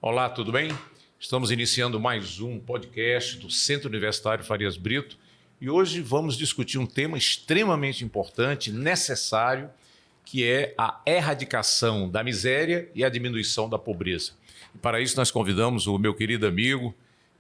Olá, tudo bem? Estamos iniciando mais um podcast do Centro Universitário Farias Brito e hoje vamos discutir um tema extremamente importante, necessário, que é a erradicação da miséria e a diminuição da pobreza. E para isso nós convidamos o meu querido amigo,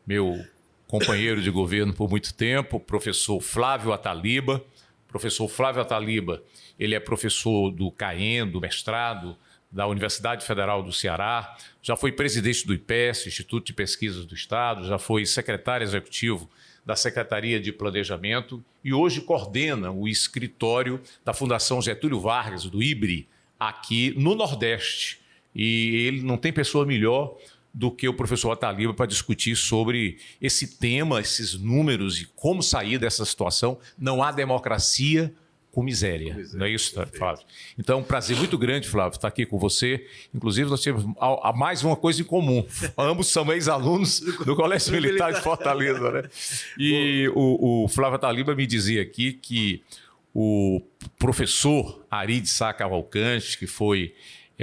meu companheiro de governo por muito tempo, professor Flávio Ataliba. Professor Flávio Ataliba, ele é professor do CAEM, do mestrado, da Universidade Federal do Ceará, já foi presidente do IPES, Instituto de Pesquisas do Estado, já foi secretário executivo da Secretaria de Planejamento e hoje coordena o escritório da Fundação Getúlio Vargas, do IBRE, aqui no Nordeste. E ele não tem pessoa melhor do que o professor Ataliba para discutir sobre esse tema, esses números e como sair dessa situação. Não há democracia com miséria, não é isso, Flávio? Então, um prazer muito grande, Flávio, estar aqui com você. Inclusive, nós temos mais uma coisa em comum. Ambos são ex-alunos do Colégio Militar de Fortaleza, né? E o Flávio Ataliba me dizia aqui que o professor Ari de Sá Cavalcante, que foi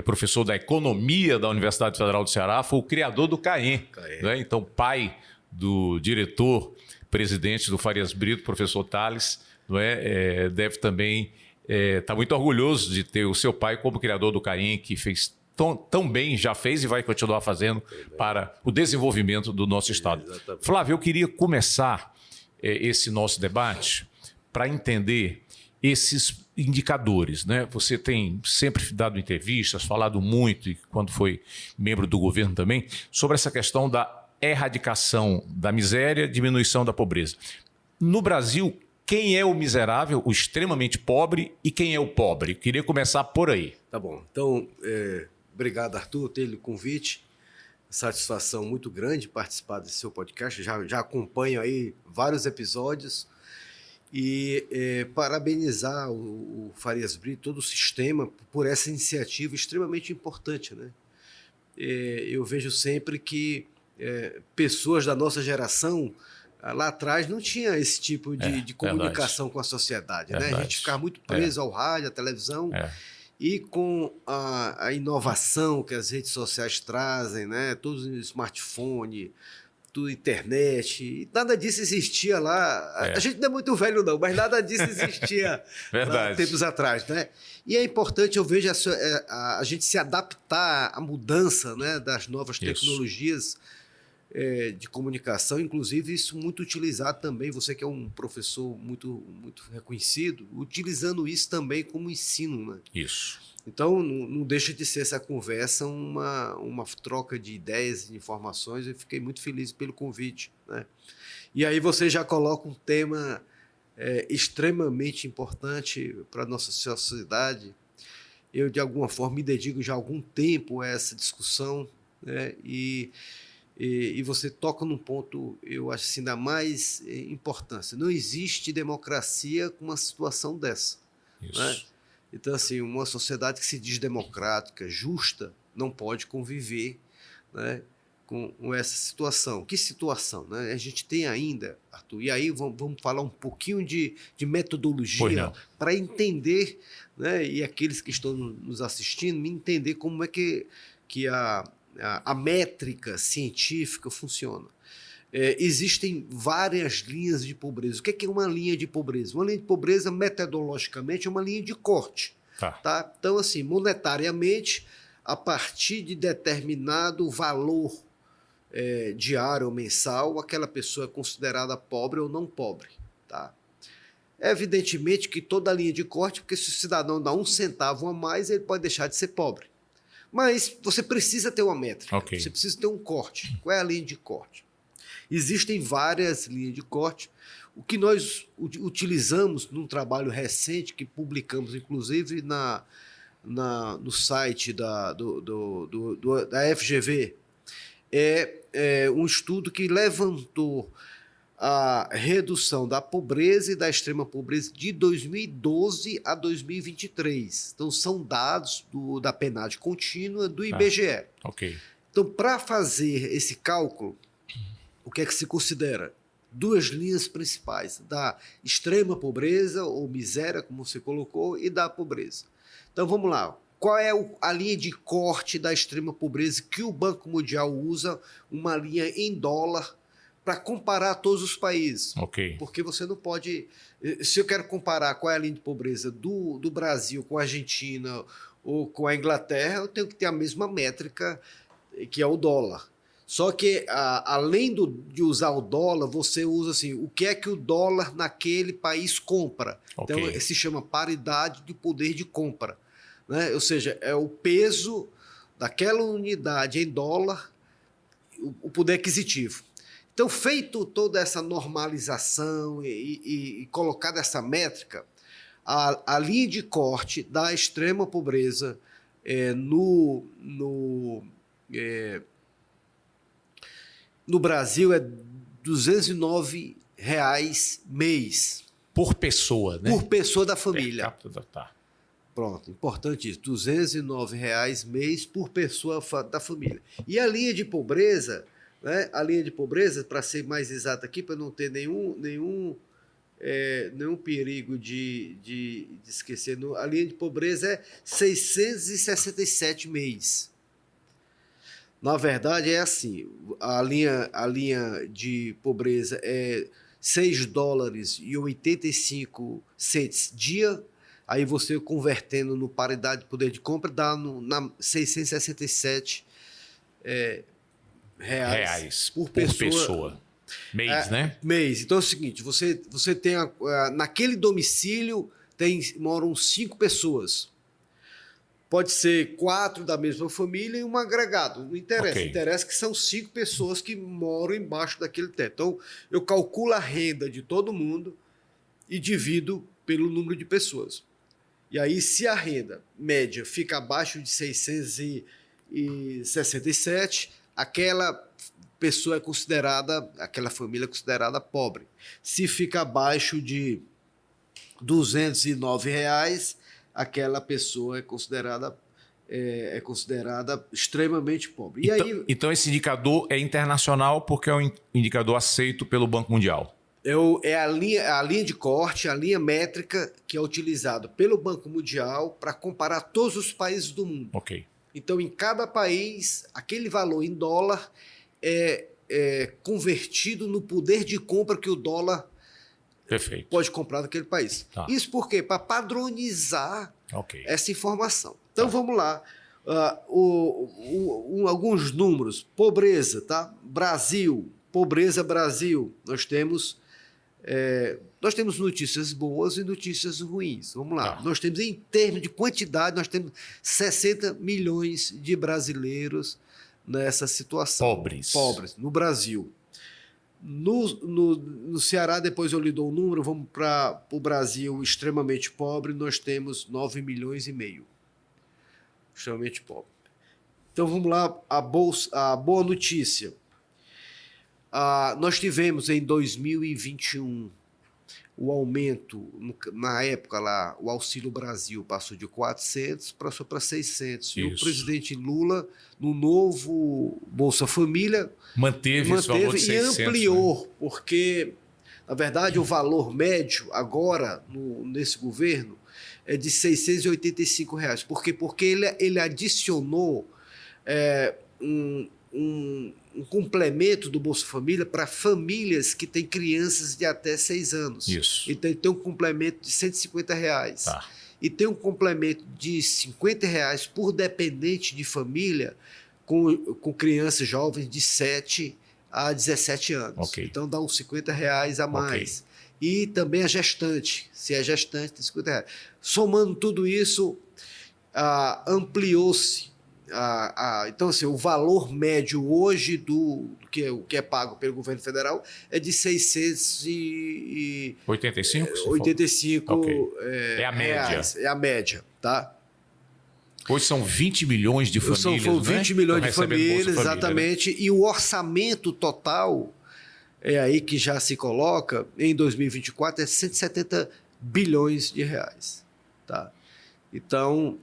professor da Economia da Universidade Federal do Ceará, foi o criador do CAEM, né? Então, pai do diretor, presidente do Farias Brito, professor Tales, não é? Deve também estar muito orgulhoso de ter o seu pai como criador do CAEM, que fez tão bem, já fez e vai continuar fazendo para o desenvolvimento do nosso Estado. Exatamente. Flávio, eu queria começar esse nosso debate para entender esses indicadores, né? Você tem sempre dado entrevistas, falado muito, e quando foi membro do governo também, sobre essa questão da erradicação da miséria, diminuição da pobreza. No Brasil, quem é o miserável, o extremamente pobre e quem é o pobre? Queria começar por aí. Tá bom. Então, obrigado, Arthur, pelo convite. Satisfação muito grande participar desse seu podcast. Já acompanho aí vários episódios. E parabenizar o Farias Brito, todo o sistema, por essa iniciativa extremamente importante, né? Eu vejo sempre que pessoas da nossa geração lá atrás não tinha esse tipo de comunicação com a sociedade, né? A gente ficava muito preso ao rádio, à televisão, e com a inovação que as redes sociais trazem, né? Todos os smartphones, tudo internet, e nada disso existia lá. A gente não é muito velho não, mas nada disso existia lá, tempos atrás, né? E é importante, eu vejo, a gente se adaptar à mudança, né, das novas tecnologias de comunicação, inclusive isso muito utilizado também, você que é um professor muito reconhecido, utilizando isso também como ensino, né? Isso. Então não deixa de ser essa conversa uma troca de ideias e informações. Eu fiquei muito feliz pelo convite, né? E aí você já coloca um tema extremamente importante para a nossa sociedade. Eu de alguma forma me dedico já há algum tempo a essa discussão, né? E você toca num ponto, eu acho assim, da mais importância. Não existe democracia com uma situação dessa. Isso. Né? Então, assim, uma sociedade que se diz democrática, justa, não pode conviver, né, com essa situação. Que situação, né? A gente tem ainda, Arthur, e aí vamos falar um pouquinho de metodologia para entender, né, e aqueles que estão nos assistindo, me entender como é que a métrica científica funciona. Existem várias linhas de pobreza. O que é uma linha de pobreza? Uma linha de pobreza, metodologicamente, é uma linha de corte. Tá? Então, assim, monetariamente, a partir de determinado valor diário ou mensal, aquela pessoa é considerada pobre ou não pobre. Tá? Evidentemente que toda linha de corte, porque se o cidadão dá 1 centavo a mais, ele pode deixar de ser pobre. Mas você precisa ter uma métrica, você precisa ter um corte. Qual é a linha de corte? Existem várias linhas de corte. O que nós utilizamos num trabalho recente, que publicamos inclusive no site da FGV, é um estudo que levantou a redução da pobreza e da extrema pobreza de 2012 a 2023. Então, são dados da PNAD contínua do IBGE. Ok. Então, para fazer esse cálculo, o que é que se considera? duas linhas principais, da extrema pobreza ou miséria, como você colocou, e da pobreza. Então vamos lá. Qual é a linha de corte da extrema pobreza que o Banco Mundial usa? Uma linha em dólar para comparar todos os países. Ok. Porque você não pode... Se eu quero comparar qual é a linha de pobreza do Brasil com a Argentina ou com a Inglaterra, eu tenho que ter a mesma métrica, que é o dólar. Só que, além de usar o dólar, você usa assim, o que é que o dólar naquele país compra. Okay. Então, se chama paridade de poder de compra. Né? Ou seja, é o peso daquela unidade em dólar, o poder aquisitivo. Então, feito toda essa normalização e colocada essa métrica, a linha de corte da extrema pobreza no Brasil é R$ 209 mês. Por pessoa, né? Por pessoa da família. Tá. Pronto, importante isso. R$ 209 mês por pessoa da família. E a linha de pobreza, né? A linha de pobreza, para ser mais exato aqui, para não ter nenhum perigo de esquecer, a linha de pobreza é 667 mês. Na verdade, é assim, a linha de pobreza é $6,85 dia, aí você convertendo no paridade de poder de compra, dá na 667 reais por pessoa. Mês, né? Mês. Então é o seguinte, você tem, naquele domicílio, moram 5 pessoas. Pode ser 4 da mesma família e um agregado. Não interessa. Okay. Interessa que são 5 pessoas que moram embaixo daquele teto. Então, eu calculo a renda de todo mundo e divido pelo número de pessoas. E aí, se a renda média fica abaixo de 667, aquela pessoa aquela família é considerada pobre. Se fica abaixo de R$ 209, aquela pessoa é considerada extremamente pobre. Então esse indicador é internacional porque é um indicador aceito pelo Banco Mundial. É a linha de corte, a linha métrica que é utilizada pelo Banco Mundial para comparar todos os países do mundo. Ok. Então, em cada país, aquele valor em dólar é convertido no poder de compra que o dólar Perfeito. pode comprar naquele país. Tá. Isso por quê? Para padronizar essa informação. Então, vamos lá. Alguns números. Pobreza, tá? Pobreza Brasil. Nós temos notícias boas e notícias ruins. Vamos lá. Nós temos, em termos de quantidade, nós temos 60 milhões de brasileiros nessa situação. Pobres no Brasil. No Ceará, depois eu lhe dou o número, vamos para o Brasil extremamente pobre, nós temos 9,5 milhões. Extremamente pobre. Então vamos lá, a boa notícia. Nós tivemos em 2021 o aumento, na época lá, o Auxílio Brasil passou de 400 para 600. Isso. E o presidente Lula, no novo Bolsa Família, manteve esse valor de 600, e ampliou, né? Porque, na verdade, o valor médio agora, nesse governo, é de R$ 685. Por quê? Porque ele adicionou um complemento do Bolsa Família para famílias que têm crianças de até 6 anos. Isso. Então, ele tem um complemento de R$ 150. Tá. E tem um complemento de R$ 50 por dependente de família com crianças jovens de 7 a 17 anos. Okay. Então, dá uns R$ 50 a mais. Okay. E também a gestante. Se é gestante, tem R$ 50. Somando tudo isso, ampliou-se. Então, assim, o valor médio hoje do que é pago pelo governo federal é de 685. Okay. É a média. Reais. É a média, tá? Hoje são 20 milhões de famílias, São 20 milhões de famílias, exatamente. Família, né? E o orçamento total, é aí que já se coloca, em 2024, é 170 bilhões de reais, tá? Então,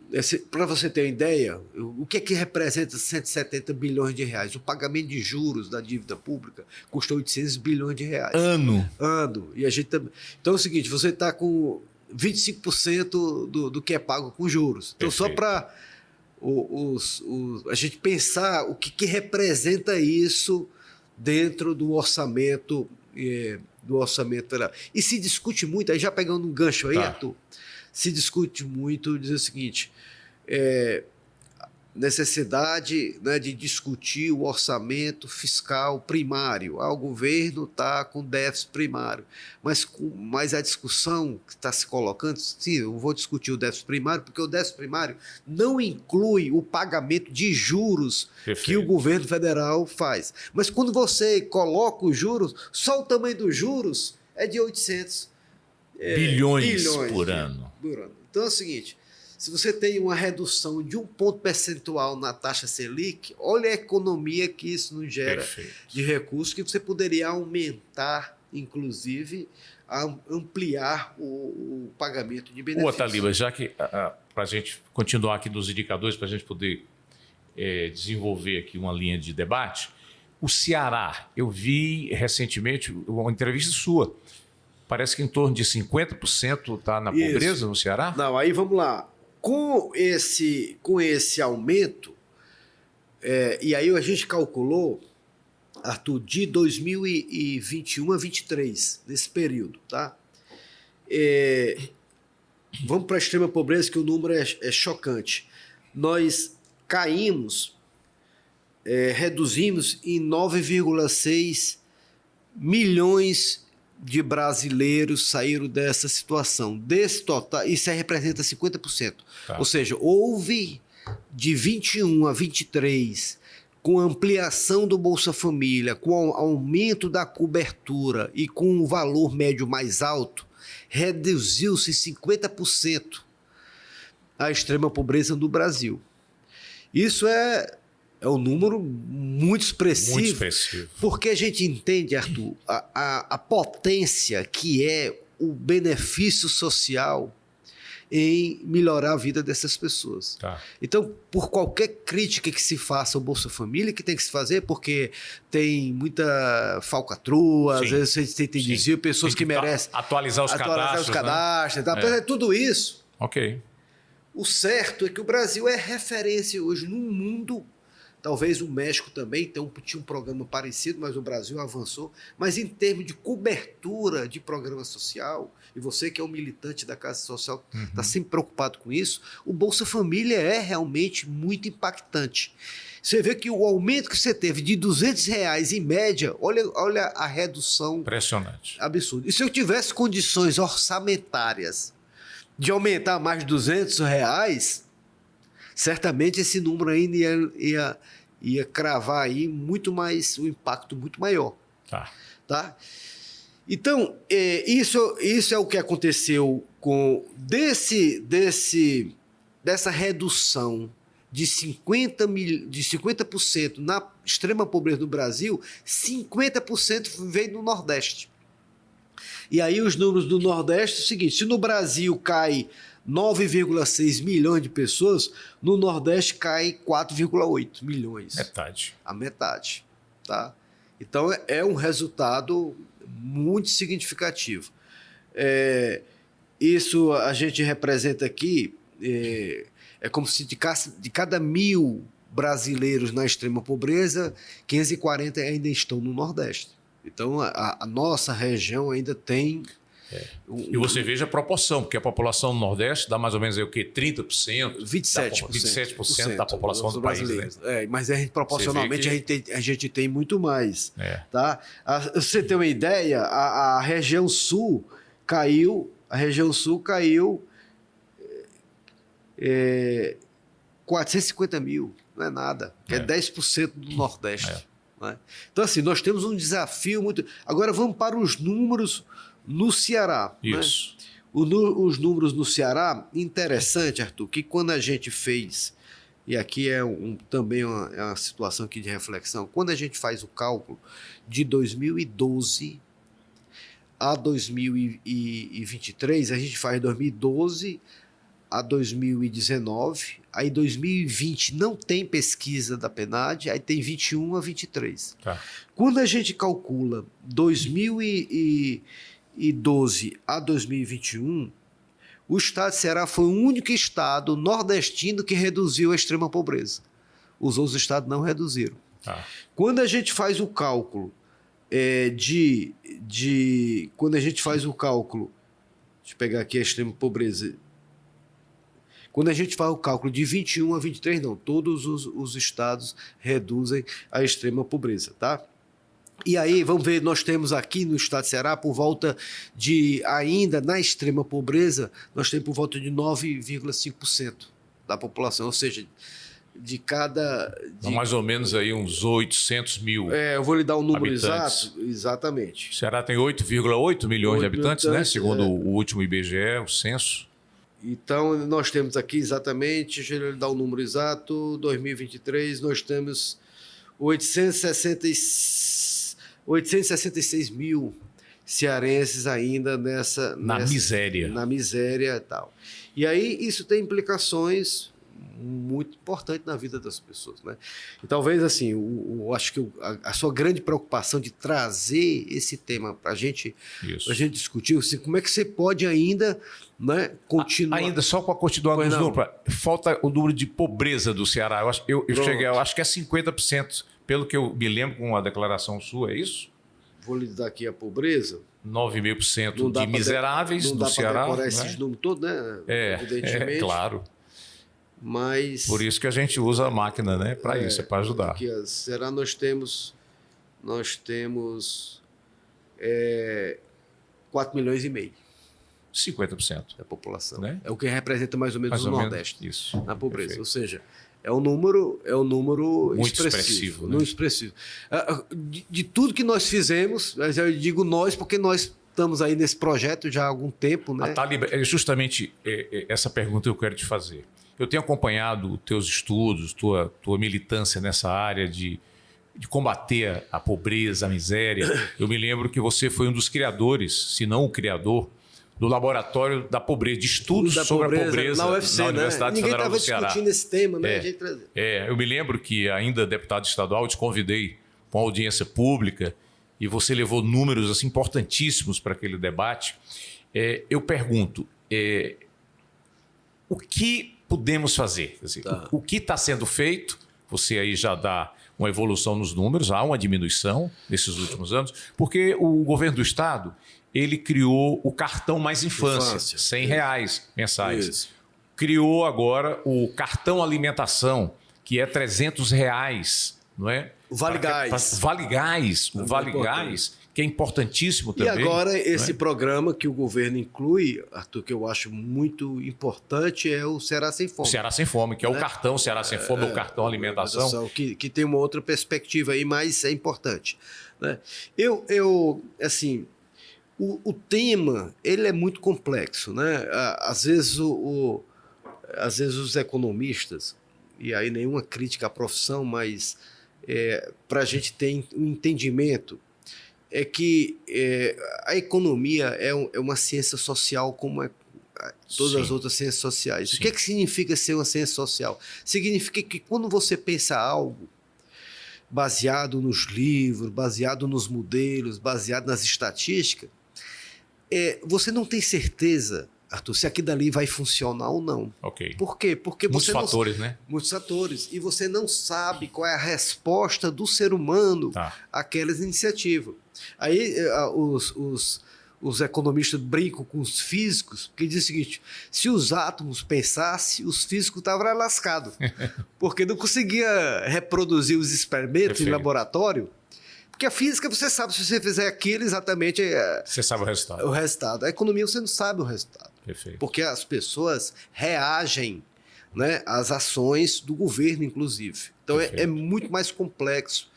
para você ter uma ideia, o que representa 170 bilhões de reais? O pagamento de juros da dívida pública custa 800 bilhões de reais. Ano. E a gente também. Então é o seguinte, você está com 25% do que é pago com juros. Então, Perfeito. só para a gente pensar o que representa isso dentro do orçamento federal. E se discute muito, aí já pegando um gancho aí, Arthur, se discute muito, diz o seguinte, necessidade, né, de discutir o orçamento fiscal primário. O governo está com déficit primário, mas a discussão que está se colocando, sim, eu vou discutir o déficit primário, porque o déficit primário não inclui o pagamento de juros que o governo federal faz. Mas quando você coloca os juros, só o tamanho dos juros é de 800 bilhões por ano. Então é o seguinte, se você tem uma redução de 1 ponto percentual na taxa Selic, olha a economia que isso nos gera de recursos, que você poderia aumentar, inclusive, ampliar o pagamento de benefícios. Taliba, já que para a gente continuar aqui nos indicadores, para a gente poder desenvolver aqui uma linha de debate, o Ceará, eu vi recentemente uma entrevista sua, parece que em torno de 50% está na pobreza no Ceará? Não, aí vamos lá. Com esse aumento, e aí a gente calculou, Arthur, de 2021 a 2023, nesse período, tá? Vamos para a extrema pobreza, que o número é chocante. Nós reduzimos em 9,6 milhões de brasileiros saíram dessa situação. Desse total, isso representa 50%. Ou seja, houve de 21 a 23, com ampliação do Bolsa Família, com aumento da cobertura e com o valor médio mais alto, reduziu-se 50% a extrema pobreza no Brasil. Isso é um número muito expressivo, porque a gente entende, Arthur, a potência que é o benefício social em melhorar a vida dessas pessoas. Então, por qualquer crítica que se faça ao Bolsa Família, que tem que se fazer, porque tem muita falcatrua, às vezes você tem dizer pessoas que merecem atualizar os cadastros, né? Tudo isso. Ok. O certo é que o Brasil é referência hoje no mundo. Talvez o México também tinha um programa parecido, mas o Brasil avançou. Mas em termos de cobertura de programa social, e você que é um militante da Casa Social, está sempre preocupado com isso, o Bolsa Família é realmente muito impactante. Você vê que o aumento que você teve de R$200 em média, olha a redução. Impressionante. Absurda. E se eu tivesse condições orçamentárias de aumentar mais de R$200, certamente esse número ainda ia cravar aí muito mais, um impacto muito maior. Tá? Então, isso é o que aconteceu com dessa redução de 50% na extrema pobreza do Brasil, 50% veio do Nordeste. E aí os números do Nordeste é o seguinte, se no Brasil cai 9,6 milhões de pessoas, no Nordeste cai 4,8 milhões. A metade. Tá? Então é um resultado muito significativo. Isso a gente representa aqui, é como se de cada 1.000 brasileiros na extrema pobreza, 540 ainda estão no Nordeste. Então a nossa região ainda tem... E você veja a proporção, porque a população do Nordeste dá mais ou menos 30%, 27% da população do país. Né? Mas proporcionalmente a gente tem muito mais. Tá? Você tem uma ideia, a região sul caiu 450 mil, não é nada, que é 10% do Nordeste. Né? Então, assim, nós temos um desafio muito... Agora vamos para os números no Ceará. Isso. Né? Os números no Ceará, interessante, Arthur, que quando a gente fez, e aqui é também uma situação aqui de reflexão, quando a gente faz o cálculo de 2012 a 2023, a gente faz 2012 a 2019, aí 2020 não tem pesquisa da PNAD, aí tem 21 a 23. Tá. Quando a gente calcula 2012 a 2021, o estado de Ceará foi o único estado nordestino que reduziu a extrema pobreza. Os outros estados não reduziram. Tá. Quando a gente faz o cálculo quando a gente faz o cálculo, deixa eu pegar aqui a extrema pobreza. Quando a gente faz o cálculo de 21 a 23, não, todos os estados reduzem a extrema pobreza, tá? E aí, vamos ver, nós temos aqui no estado de Ceará, por volta de, ainda na extrema pobreza, nós temos por volta de 9,5% da população, ou seja, de cada... Então, mais ou menos aí uns 800 mil eu vou lhe dar um número habitantes. exato. Exatamente. O Ceará tem 8,8 milhões de habitantes, né? Segundo é. o último IBGE, o censo. Então, nós temos aqui exatamente, deixa eu lhe dar o número exato, 2023, nós temos 866 mil cearenses ainda Na miséria. Na miséria e tal. E aí, isso tem implicações muito importantes na vida das pessoas, né? E talvez, assim, acho que a sua grande preocupação de trazer esse tema para a gente discutir, assim, como é que você pode ainda, né, continuar... Ainda só com a continuidade dos números, falta o número de pobreza do Ceará. Eu acho que é 50%, pelo que eu me lembro com a declaração sua, é isso? Vou lhe dar aqui a pobreza. 9,5% de miseráveis do Ceará. Não dá para decorar esses números todos, né? Evidentemente. É claro. Mas... Por isso que a gente usa a máquina, né? Para isso, é para ajudar. Aqui, será nós temos 4 milhões e meio. 50% da população. Né? É o que representa mais ou menos o Nordeste isso, na pobreza. Perfeito. Ou seja, é um número muito expressivo. Muito expressivo. De tudo que nós fizemos, eu digo nós porque nós estamos aí nesse projeto já há algum tempo. Né? É justamente essa pergunta que eu quero te fazer. Eu tenho acompanhado teus estudos, tua militância nessa área de combater a pobreza, a miséria. Eu me lembro que você foi um dos criadores, se não o criador, do Laboratório da Pobreza, de estudos sobre a pobreza na UFC, na Universidade né? Federal do Ceará. Ninguém estava discutindo esse tema, né? Eu me lembro que, ainda deputado estadual, eu te convidei para uma audiência pública e você levou números assim, importantíssimos para aquele debate. Eu pergunto, o que podemos fazer? Quer dizer, o que está sendo feito? Você aí já dá uma evolução nos números, há uma diminuição nesses últimos anos, porque o governo do estado ele criou o cartão Mais Infância, R$100 mensais. Isso. Criou agora o cartão alimentação, que é R$300, não é? O Vale Gás. O Vale Gás, que é importantíssimo também. E agora esse programa que o governo inclui, Arthur, que eu acho muito importante, é o Ceará Sem Fome. O Ceará Sem Fome, que é o cartão Ceará Sem Fome, o cartão alimentação. Que tem uma outra perspectiva aí, mas é importante. Né? Assim, o tema, ele é muito complexo. Né? Às vezes os economistas, e aí nenhuma crítica à profissão, mas para a gente ter um entendimento, é que a economia é uma ciência social como todas as outras ciências sociais. Sim. O que significa ser uma ciência social? Significa que quando você pensa algo baseado nos livros, baseado nos modelos, baseado nas estatísticas, você não tem certeza, Arthur, se aquilo dali vai funcionar ou não. Ok. Por quê? Porque muitos fatores, né? Muitos fatores. E você não sabe qual é a resposta do ser humano àquelas iniciativas. Aí os economistas brincam com os físicos, que dizem o seguinte: se os átomos pensassem, os físicos estavam lascados. Porque não conseguia reproduzir os experimentos em laboratório. Porque a física, você sabe, se você fizer aquilo exatamente... Você sabe o resultado. O resultado. A economia, você não sabe o resultado. Perfeito. Porque as pessoas reagem, né, às ações do governo, inclusive. Então, é muito mais complexo.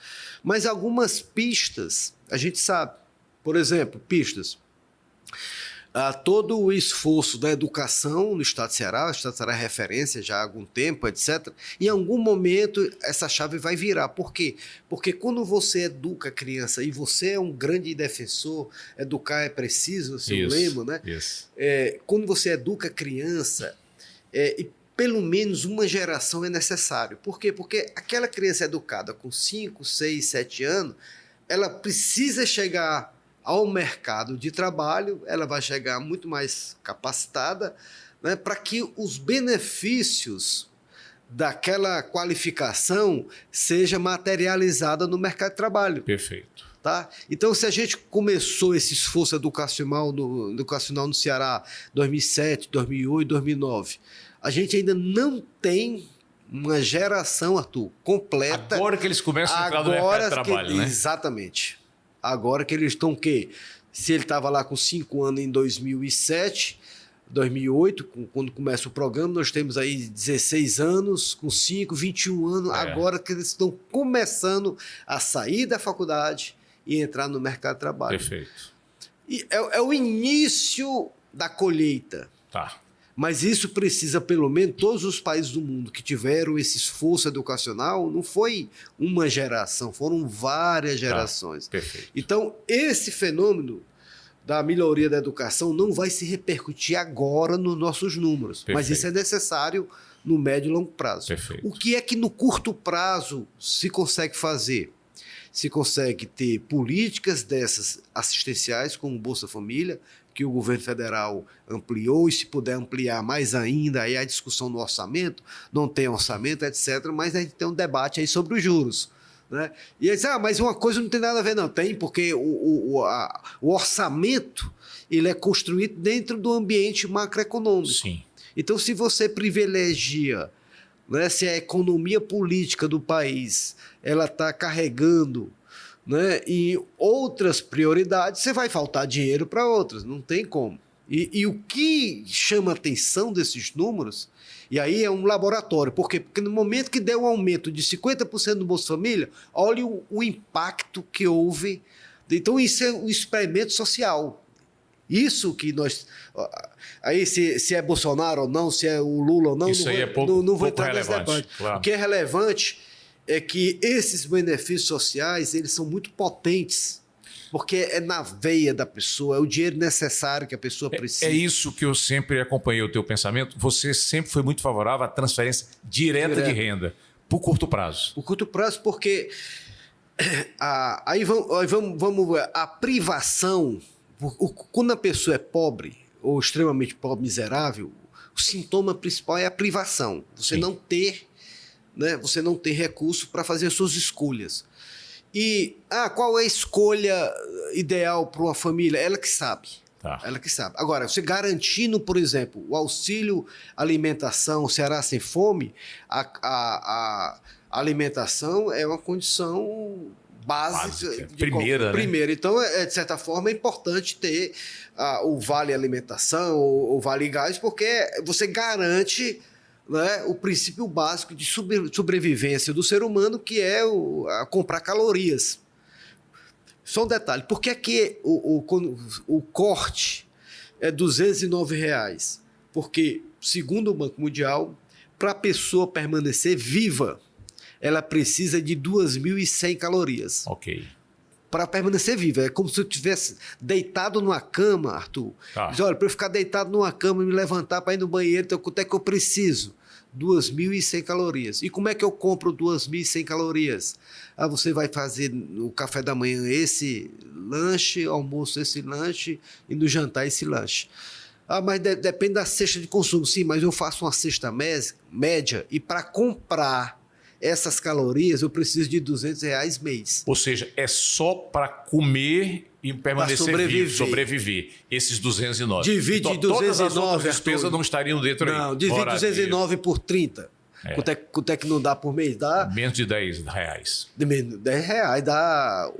Mas algumas pistas, a gente sabe. Por exemplo, pistas. Todo o esforço da educação no estado de Ceará, o estado de Ceará é referência já há algum tempo, etc. Em algum momento essa chave vai virar. Por quê? Porque quando você educa a criança, e você é um grande defensor, educar é preciso, o seu lema, né? Isso. Quando você educa a criança, e pelo menos uma geração é necessário. Por quê? Porque aquela criança educada com 5, 6, 7 anos, ela precisa chegar ao mercado de trabalho, ela vai chegar muito mais capacitada, né, para que os benefícios daquela qualificação seja materializada no mercado de trabalho. Perfeito. Tá? Então, se a gente começou esse esforço educacional no Ceará 2007, 2008, 2009, a gente ainda não tem uma geração, Arthur, completa. Agora que eles começam a entrar no mercado de trabalho, né? Exatamente. Agora que eles estão o quê? Se ele estava lá com 5 anos em 2007, 2008, quando começa o programa, nós temos aí 16 anos, com 5, 21 anos, agora que eles estão começando a sair da faculdade e entrar no mercado de trabalho. Perfeito. E é o início da colheita. Tá. Mas isso precisa, pelo menos, todos os países do mundo que tiveram esse esforço educacional, não foi uma geração, foram várias gerações. Tá. Perfeito. Então, esse fenômeno da melhoria da educação não vai se repercutir agora nos nossos números. Perfeito. Mas isso é necessário no médio e longo prazo. Perfeito. O que é que no curto prazo se consegue fazer? Se consegue ter políticas dessas assistenciais, como Bolsa Família, que o governo federal ampliou, e se puder ampliar mais ainda, aí a discussão no orçamento, não tem orçamento, etc., mas a gente tem um debate aí sobre os juros. Né? E aí diz, mas uma coisa não tem nada a ver, não. Tem, porque o orçamento ele é construído dentro do ambiente macroeconômico. Sim. Então, se você privilegia, né, se a economia política do país ela está carregando, né, em outras prioridades, você vai faltar dinheiro para outras, não tem como. E o que chama a atenção desses números, e aí é um laboratório, por quê? Porque no momento que der um aumento de 50% do Bolsa Família, olha o impacto que houve. Então isso é um experimento social. Isso que nós... Aí se é Bolsonaro ou não, se é o Lula ou não, isso não, aí vou, é pouco, não vou pouco entrar nesse debate. Claro. O que é relevante é que esses benefícios sociais, eles são muito potentes, porque é na veia da pessoa, é o dinheiro necessário que a pessoa precisa. É isso que eu sempre acompanhei o teu pensamento. Você sempre foi muito favorável à transferência direta de renda, por curto prazo. Por curto prazo, porque aí vamos a privação, quando a pessoa é pobre, ou extremamente pobre, miserável, o sintoma principal é a privação. Você não ter, né, você não ter recurso para fazer as suas escolhas. E qual é a escolha ideal para uma família? Ela que sabe. Tá. Ela que sabe. Agora, você garantindo, por exemplo, o auxílio alimentação, Ceará Sem Fome, a alimentação é uma condição básica. Primeira, né? Primeira. Então, de certa forma, é importante ter o Vale Alimentação, o Vale Gás, porque você garante, né, o princípio básico de sobrevivência do ser humano, que é comprar calorias. Só um detalhe, por que é que o corte é R$ 209? Porque, segundo o Banco Mundial, para a pessoa permanecer viva, ela precisa de 2.100 calorias. Ok. Para permanecer viva. É como se eu estivesse deitado numa cama, Arthur. Tá. Diz, olha, para eu ficar deitado numa cama e me levantar para ir no banheiro, então quanto é que eu preciso? 2.100 calorias. E como é que eu compro 2.100 calorias? Você vai fazer no café da manhã esse lanche, almoço esse lanche e no jantar esse lanche. Mas depende da cesta de consumo. Sim, mas eu faço uma cesta média e para comprar essas calorias eu preciso de R$200 mês. Ou seja, é só para comer e permanecer vivo, sobreviver. Esses 209. Divide então, 209. Todas as outras despesas não estariam dentro aí. Não, divide 209 por 30. Quanto é que não dá por mês? Dá menos de R$10. Menos de R$10 dá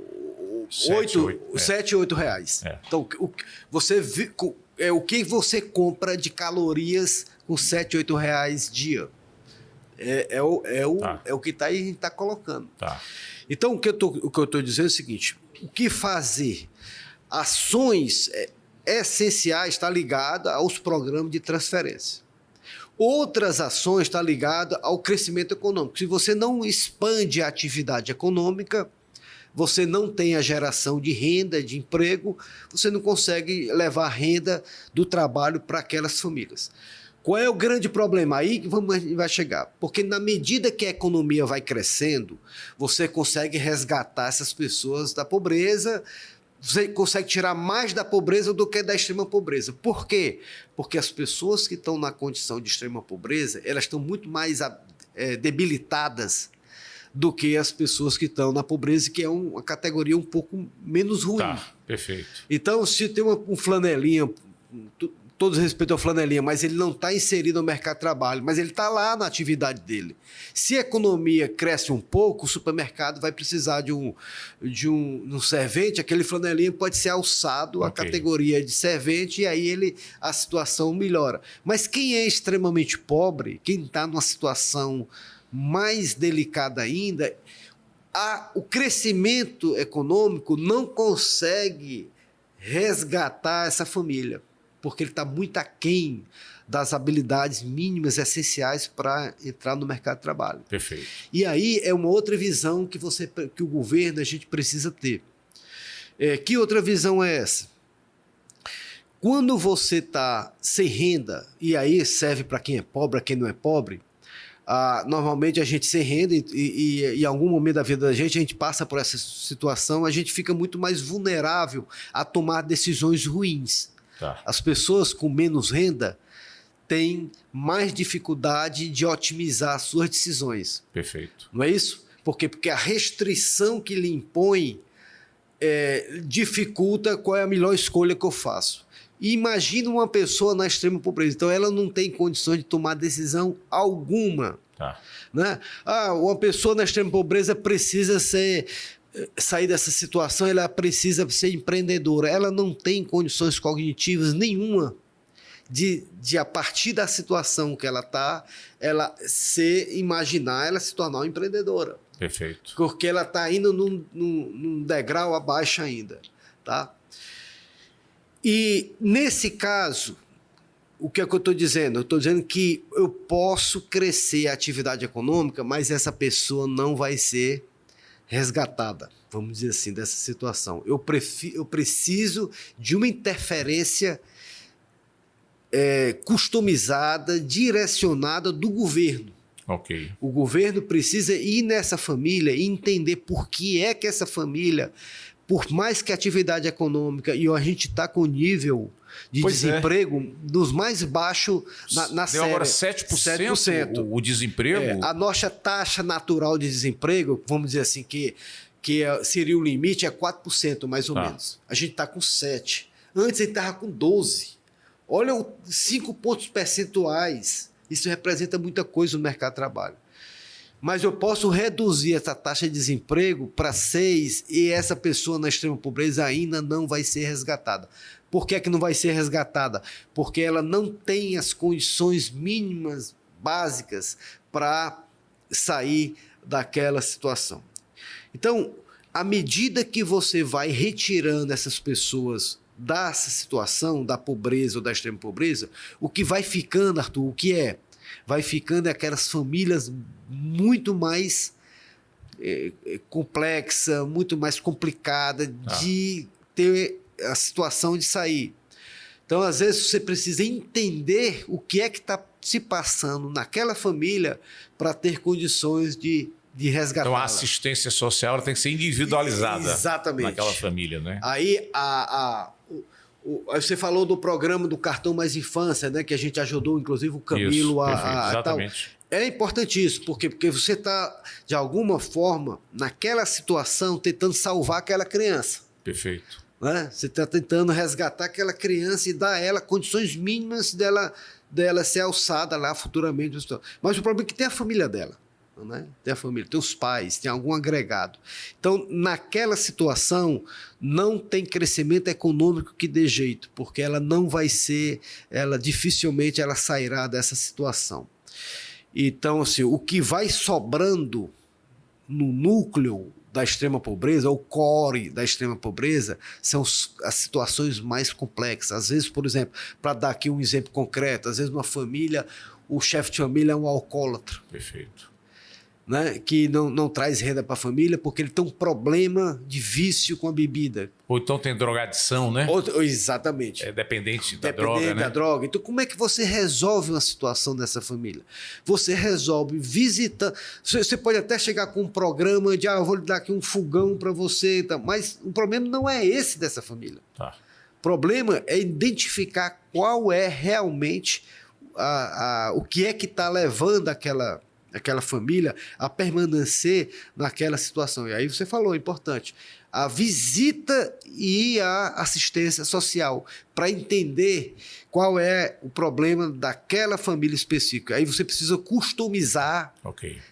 7, 8 reais. Então, o que você compra de calorias com 7, 8 reais dia? É o que a gente está colocando. Tá. Então, o que eu estou dizendo é o seguinte: o que fazer? Ações essenciais está ligada aos programas de transferência. Outras ações estão ligadas ao crescimento econômico. Se você não expande a atividade econômica, você não tem a geração de renda, de emprego, você não consegue levar a renda do trabalho para aquelas famílias. Qual é o grande problema? Aí que a gente vai chegar. Porque na medida que a economia vai crescendo, você consegue resgatar essas pessoas da pobreza, você consegue tirar mais da pobreza do que da extrema pobreza. Por quê? Porque as pessoas que estão na condição de extrema pobreza, elas estão muito mais debilitadas do que as pessoas que estão na pobreza, que é uma categoria um pouco menos ruim. Tá, perfeito. Então, se tem um flanelinha, todos respeitam o flanelinha, mas ele não está inserido no mercado de trabalho, mas ele está lá na atividade dele. Se a economia cresce um pouco, o supermercado vai precisar de um servente, aquele flanelinha pode ser alçado à categoria de servente e aí a situação melhora. Mas quem é extremamente pobre, quem está numa situação mais delicada ainda, o crescimento econômico não consegue resgatar essa família, porque ele está muito aquém das habilidades mínimas essenciais para entrar no mercado de trabalho. Perfeito. E aí é uma outra visão que o governo, a gente precisa ter. Que outra visão é essa? Quando você está sem renda, e aí serve para quem é pobre, para quem não é pobre, normalmente a gente sem renda e em algum momento da vida da gente, a gente passa por essa situação, a gente fica muito mais vulnerável a tomar decisões ruins. Tá. As pessoas com menos renda têm mais dificuldade de otimizar suas decisões. Perfeito. Não é isso? Por quê? Porque a restrição que lhe impõe dificulta qual é a melhor escolha que eu faço. E imagina uma pessoa na extrema pobreza. Então, ela não tem condições de tomar decisão alguma. Tá. Né? Uma pessoa na extrema pobreza precisa sair dessa situação, ela precisa ser empreendedora. Ela não tem condições cognitivas nenhuma de a partir da situação que ela está, ela se tornar uma empreendedora. Perfeito. Porque ela está indo num degrau abaixo ainda. Tá? E, nesse caso, o que é que eu estou dizendo? Eu estou dizendo que eu posso crescer a atividade econômica, mas essa pessoa não vai ser resgatada, vamos dizer assim, dessa situação. Eu preciso de uma interferência customizada, direcionada do governo. Ok. O governo precisa ir nessa família e entender por que é que essa família, por mais que a atividade econômica, e a gente está com nível de desemprego dos mais baixos na série. Deu agora 7%, o desemprego? A nossa taxa natural de desemprego, vamos dizer assim, que seria o limite, é 4% mais ou menos. A gente está com 7%. Antes a gente estava com 12%. Olha 5 pontos percentuais. Isso representa muita coisa no mercado de trabalho. Mas eu posso reduzir essa taxa de desemprego para 6% e essa pessoa na extrema pobreza ainda não vai ser resgatada. Por que não vai ser resgatada? Porque ela não tem as condições mínimas, básicas, para sair daquela situação. Então, à medida que você vai retirando essas pessoas dessa situação, da pobreza ou da extrema pobreza, o que vai ficando, Arthur, o que é? Vai ficando aquelas famílias muito mais complexa, muito mais complicada de ter a situação de sair. Então, às vezes, você precisa entender o que é que está se passando naquela família para ter condições de resgatar. Então, a assistência social tem que ser individualizada. Exatamente. Naquela família, né? Aí, você falou do programa do Cartão Mais Infância, né, que a gente ajudou, inclusive, o Camilo exatamente. É importantíssimo, porque você está, de alguma forma, naquela situação, tentando salvar aquela criança. Perfeito. Né? Você está tentando resgatar aquela criança e dar a ela condições mínimas dela ser alçada lá futuramente. Mas o problema é que tem a família dela. Né? Tem a família, tem os pais, tem algum agregado. Então, naquela situação, não tem crescimento econômico que dê jeito, porque ela não vai ser, dificilmente ela sairá dessa situação. Então, assim, o que vai sobrando no núcleo da extrema pobreza, o core da extrema pobreza, são as situações mais complexas. Às vezes, por exemplo, para dar aqui um exemplo concreto, às vezes uma família, o chefe de família é um alcoólatra. Perfeito. né, que não traz renda para a família porque ele tem um problema de vício com a bebida. Ou então tem drogadição, né? Exatamente. É dependente da droga, né? Da droga. Então, como é que você resolve uma situação dessa família? Você resolve visitando. Você pode até chegar com um programa de, eu vou lhe dar aqui um fogão para você, mas o problema não é esse dessa família. Tá. O problema é identificar qual é realmente o que é que está levando aquela família a permanecer naquela situação. E aí você falou, importante, a visita e a assistência social, para entender qual é o problema daquela família específica. Aí você precisa customizar,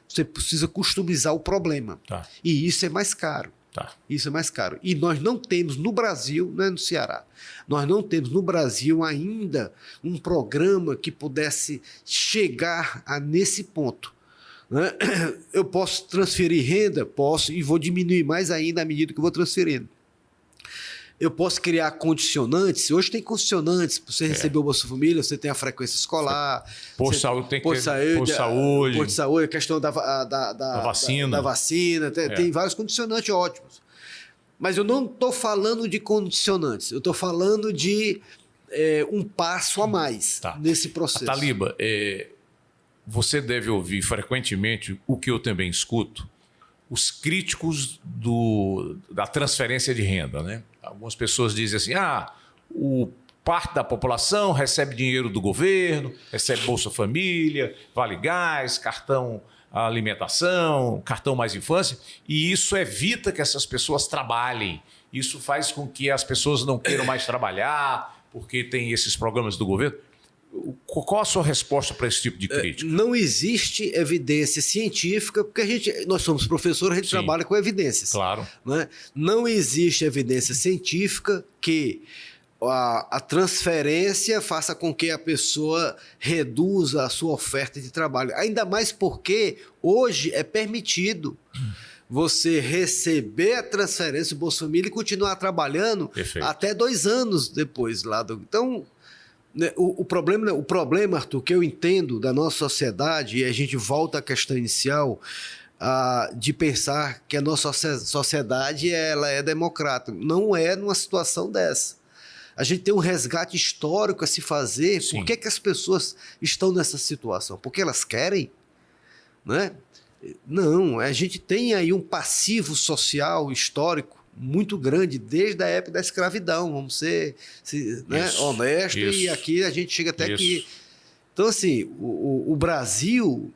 você precisa customizar o problema. Tá. E isso é mais caro. Tá. Isso é mais caro. E nós não temos no Brasil, não é no Ceará, nós não temos no Brasil ainda um programa que pudesse chegar nesse ponto. Né? Eu posso transferir renda? Posso, e vou diminuir mais ainda à medida que eu vou transferindo. Eu posso criar condicionantes. Hoje tem condicionantes. Para você receber o Bolsa Família, você tem a frequência escolar. Posto de saúde, a questão da vacina. Tem vários condicionantes ótimos. Mas eu não estou falando de condicionantes. Eu estou falando de um passo a mais nesse processo. Taliba, você deve ouvir frequentemente o que eu também escuto, os críticos da transferência de renda, né? Algumas pessoas dizem assim, parte da população recebe dinheiro do governo, recebe Bolsa Família, Vale Gás, cartão alimentação, cartão mais infância, e isso evita que essas pessoas trabalhem. Isso faz com que as pessoas não queiram mais trabalhar, porque tem esses programas do governo. Qual a sua resposta para esse tipo de crítica? Não existe evidência científica, porque nós somos professores, a gente trabalha com evidências. Claro. Né? Não existe evidência científica que a transferência faça com que a pessoa reduza a sua oferta de trabalho. Ainda mais porque hoje é permitido você receber a transferência do Bolsa Família e continuar trabalhando até 2 anos depois. Então... O problema, Arthur, que eu entendo da nossa sociedade, e a gente volta à questão inicial, de pensar que a nossa sociedade ela é democrata. Não é numa situação dessa. A gente tem um resgate histórico a se fazer. Sim. Por que as pessoas estão nessa situação? Porque elas querem? Né? Não, a gente tem aí um passivo social histórico muito grande desde a época da escravidão, vamos ser honestos, e aqui a gente chega até aqui. Então, assim, o Brasil,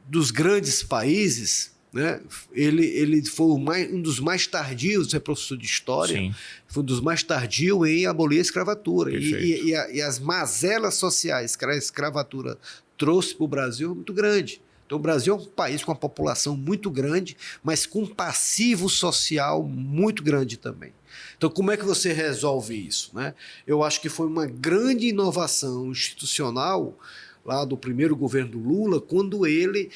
dos grandes países, né, ele foi um dos mais tardios, você é professor de história, sim, foi um dos mais tardios em abolir a escravatura. E as mazelas sociais que a escravatura trouxe para o Brasil é muito grande. Então, o Brasil é um país com uma população muito grande, mas com um passivo social muito grande também. Então, como é que você resolve isso? Né? Eu acho que foi uma grande inovação institucional lá do primeiro governo do Lula, quando ele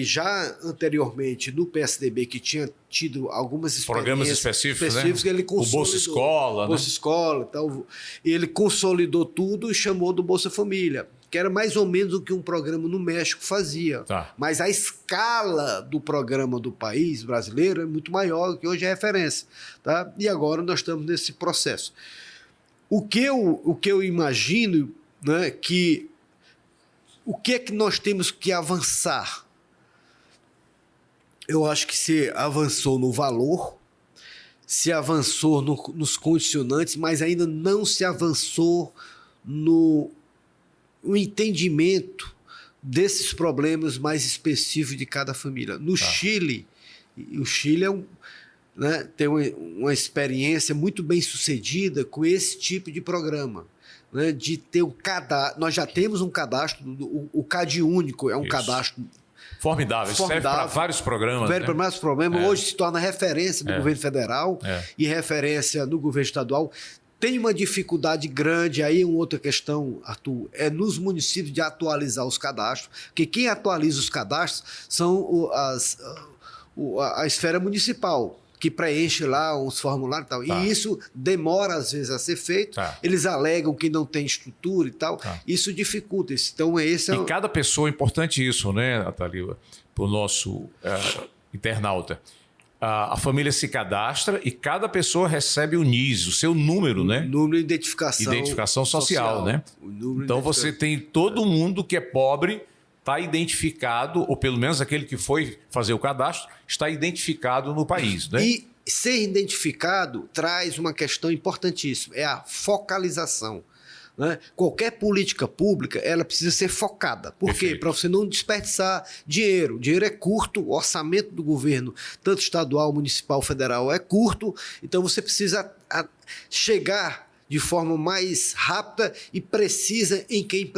já anteriormente no PSDB, que tinha tido algumas programas específicos, né? Ele consolidou. O Bolsa Escola. Bolsa Escola, tal. Ele consolidou tudo e chamou do Bolsa Família, que era mais ou menos o que um programa no México fazia. Tá. Mas a escala do programa do país brasileiro é muito maior do que hoje é referência. Tá? E agora nós estamos nesse processo. O que eu imagino, né, o que é que nós temos que avançar? Eu acho que se avançou no valor, se avançou nos condicionantes, mas ainda não se avançou no entendimento desses problemas mais específicos de cada família. No Chile, o Chile tem uma experiência muito bem sucedida com esse tipo de programa, né, de ter um cadastro. Nós já temos um cadastro, o CAD único é um cadastro formidável, serve para vários programas. Serve para vários programas. Hoje se torna referência no governo federal e referência no governo estadual. Tem uma dificuldade grande, aí uma outra questão, Arthur, é nos municípios de atualizar os cadastros, porque quem atualiza os cadastros são a esfera municipal, que preenche lá uns formulários e tal. Tá. E isso demora, às vezes, a ser feito. Tá. Eles alegam que não tem estrutura e tal. Tá. Isso dificulta isso. Então, esse é E cada pessoa, é importante isso, né, Ataliba, para o nosso internauta. A família se cadastra e cada pessoa recebe o NIS, o seu número, né? número de identificação social, né? Então você tem todo mundo que é pobre, está identificado, ou pelo menos aquele que foi fazer o cadastro, está identificado no país, né? E ser identificado traz uma questão importantíssima, é a focalização. Né? Qualquer política pública ela precisa ser focada. Por quê? Para você não desperdiçar dinheiro. O dinheiro é curto, o orçamento do governo, tanto estadual, municipal, federal, é curto. Então você precisa chegar de forma mais rápida e precisa em quem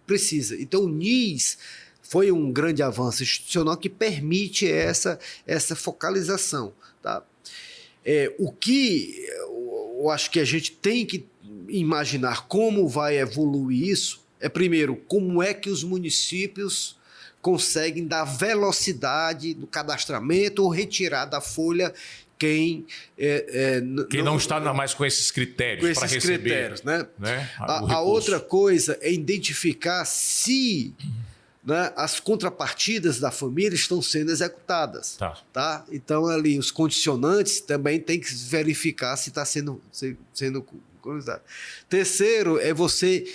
precisa. Então o NIS foi um grande avanço institucional que permite essa focalização. Tá? O que eu acho que a gente tem que imaginar como vai evoluir isso é, primeiro, como é que os municípios conseguem dar velocidade no cadastramento ou retirar da folha quem não está mais com esses critérios para receber. Critérios, né? A outra coisa é identificar se, né, as contrapartidas da família estão sendo executadas. Tá? Então, ali, os condicionantes também tem que verificar se está sendo coisado. Terceiro, é você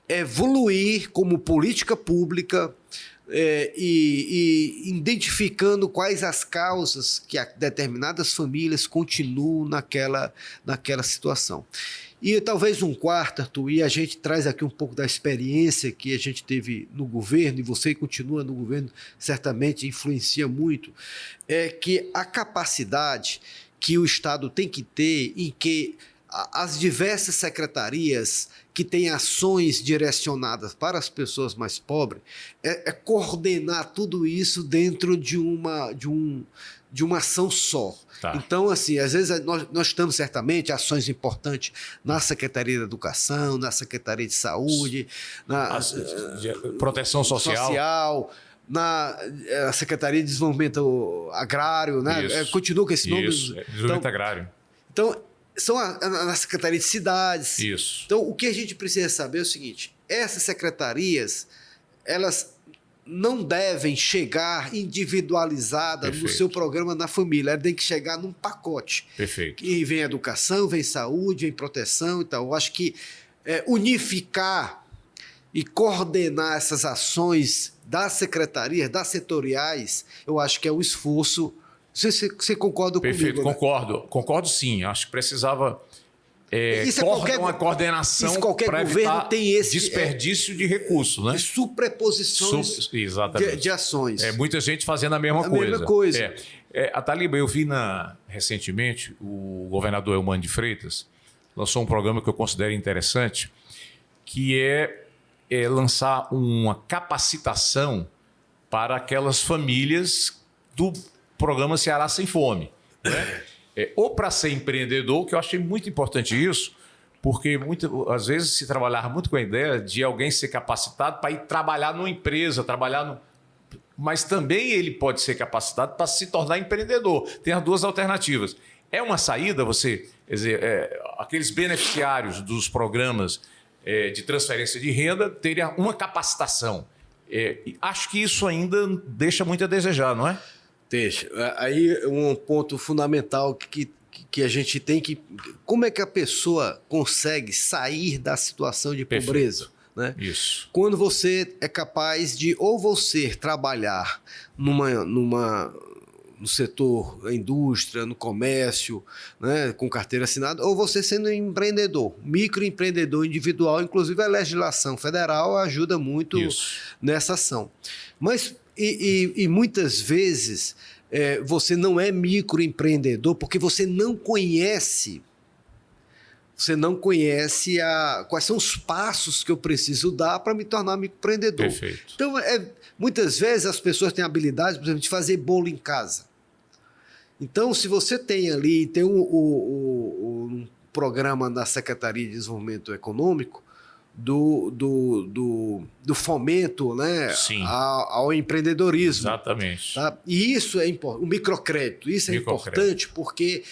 evoluir como política pública e identificando quais as causas que determinadas famílias continuam naquela situação. E talvez um quarto, Arthur, e a gente traz aqui um pouco da experiência que a gente teve no governo, e você continua no governo, certamente influencia muito, é que a capacidade que o Estado tem que ter em que as diversas secretarias que têm ações direcionadas para as pessoas mais pobres é coordenar tudo isso dentro de uma ação só. Tá. Então, assim, às vezes nós temos certamente ações importantes na Secretaria de Educação, na Secretaria de Saúde, na Proteção Social, na Secretaria de Desenvolvimento Agrário, né? Continua com esse nome. Desenvolvimento Agrário. Então, são na Secretaria de Cidades. Isso. Então, o que a gente precisa saber é o seguinte: essas secretarias, elas não devem chegar individualizadas no seu programa na família. Elas têm que chegar num pacote. Perfeito. E vem educação, vem saúde, vem proteção. Então, eu acho que unificar e coordenar essas ações das secretarias, das setoriais, eu acho que é um esforço. Você concorda comigo? Perfeito, né? Concordo sim. Acho que precisava uma coordenação para evitar tem esse desperdício de recursos, né? Superposições de ações. Muita gente fazendo a mesma coisa. Ataliba, eu vi recentemente o governador Eumano de Freitas lançou um programa que eu considero interessante, que é lançar uma capacitação para aquelas famílias do programa Ceará Sem Fome, né? Ou para ser empreendedor, que eu achei muito importante isso, porque às vezes se trabalhava muito com a ideia de alguém ser capacitado para ir trabalhar numa empresa, mas também ele pode ser capacitado para se tornar empreendedor. Tem as duas alternativas. É uma saída aqueles beneficiários dos programas de transferência de renda terem uma capacitação. Acho que isso ainda deixa muito a desejar, não é? Deixa. Aí um ponto fundamental que a gente tem que... Como é que a pessoa consegue sair da situação de pobreza? Né? Isso. Quando você é capaz de ou você trabalhar no setor da indústria, no comércio, né, com carteira assinada, ou você sendo empreendedor, microempreendedor individual. Inclusive a legislação federal ajuda muito nessa ação. Mas e muitas vezes você não é microempreendedor porque você não conhece quais são os passos que eu preciso dar para me tornar microempreendedor. Perfeito. Então, muitas vezes as pessoas têm habilidade, por exemplo, de fazer bolo em casa. Então, se você tem um programa da Secretaria de Desenvolvimento Econômico, do fomento, né, Sim. ao empreendedorismo. Exatamente. Tá? E isso é importante, o microcrédito, isso é importante porque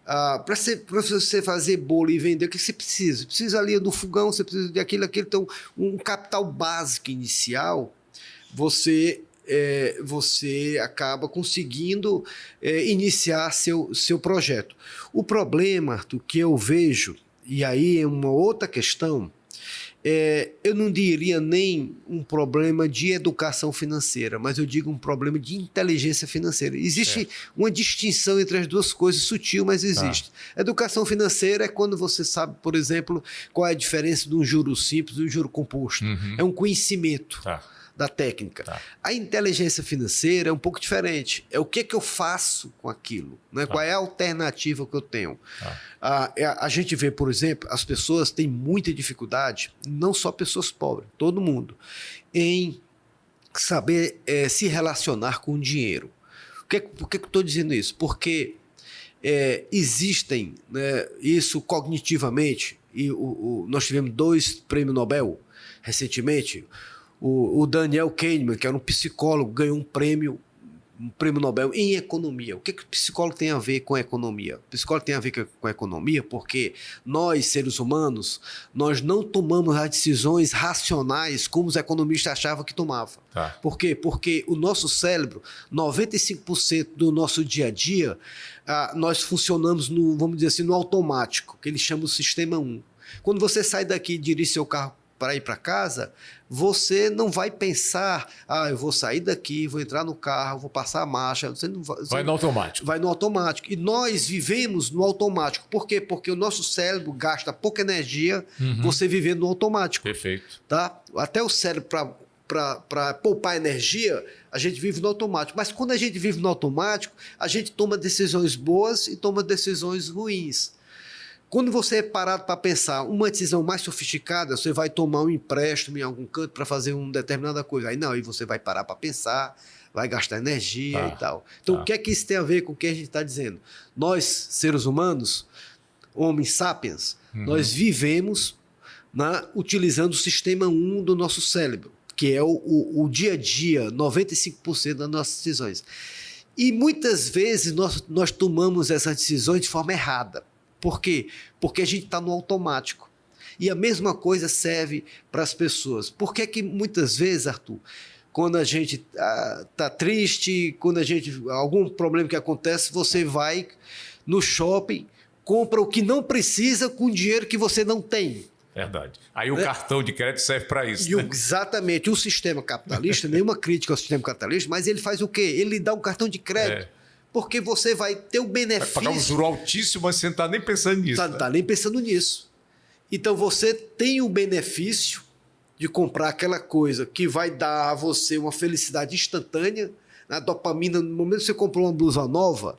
para você fazer bolo e vender, o que você precisa? Você precisa ali do fogão, você precisa daquilo, então um capital básico inicial, você acaba conseguindo iniciar seu projeto. O problema, Arthur, que eu vejo, e aí é uma outra questão, eu não diria nem um problema de educação financeira, mas eu digo um problema de inteligência financeira. Existe uma distinção entre as duas coisas, sutil, mas existe. Educação financeira é quando você sabe, por exemplo, qual é a diferença de um juro simples e um juro composto. É um conhecimento da técnica. A inteligência financeira é um pouco diferente. É o que eu faço com aquilo, né? Qual é a alternativa que eu tenho. A gente vê, por exemplo, as pessoas têm muita dificuldade, não só pessoas pobres, todo mundo, em saber se relacionar com o dinheiro. Por que eu estou dizendo isso? Porque existem, né, isso cognitivamente, e nós tivemos 2 prêmios Nobel recentemente. O Daniel Kahneman, que era um psicólogo, ganhou um prêmio Nobel em economia. O que o psicólogo tem a ver com a economia? O psicólogo tem a ver com a economia porque nós, seres humanos, nós não tomamos as decisões racionais como os economistas achavam que tomavam. Por quê? Porque o nosso cérebro, 95% do nosso dia a dia, nós funcionamos vamos dizer assim, no automático, que eles chamam o sistema 1. Quando você sai daqui e dirige seu carro para ir para casa, você não vai pensar, eu vou sair daqui, vou entrar no carro, vou passar a marcha. Você não vai no automático. Vai no automático. E nós vivemos no automático. Por quê? Porque o nosso cérebro gasta pouca energia você vivendo no automático. Perfeito. Tá? Até o cérebro, para poupar energia, a gente vive no automático. Mas quando a gente vive no automático, a gente toma decisões boas e toma decisões ruins. Quando você é parado para pensar uma decisão mais sofisticada, você vai tomar um empréstimo em algum canto para fazer uma determinada coisa. Aí você vai parar para pensar, vai gastar energia e tal. Então, o que é que isso tem a ver com o que a gente está dizendo? Nós, seres humanos, homens sapiens, nós vivemos utilizando o sistema 1 do nosso cérebro, que é o dia a dia, 95% das nossas decisões. E muitas vezes nós tomamos essas decisões de forma errada. Por quê? Porque a gente está no automático. E a mesma coisa serve para as pessoas. Por que que muitas vezes, Arthur, quando a gente está triste, quando algum problema que acontece, você vai no shopping, compra o que não precisa com dinheiro que você não tem. Verdade. Aí o cartão de crédito serve para isso. Exatamente. O sistema capitalista, nenhuma crítica ao sistema capitalista, mas ele faz o quê? Ele dá um cartão de crédito. Porque você vai ter o benefício... Vai pagar um juro altíssimo, mas você não está nem pensando nisso. Não está nem pensando nisso. Então, você tem o benefício de comprar aquela coisa que vai dar a você uma felicidade instantânea. A dopamina, no momento que você comprou uma blusa nova,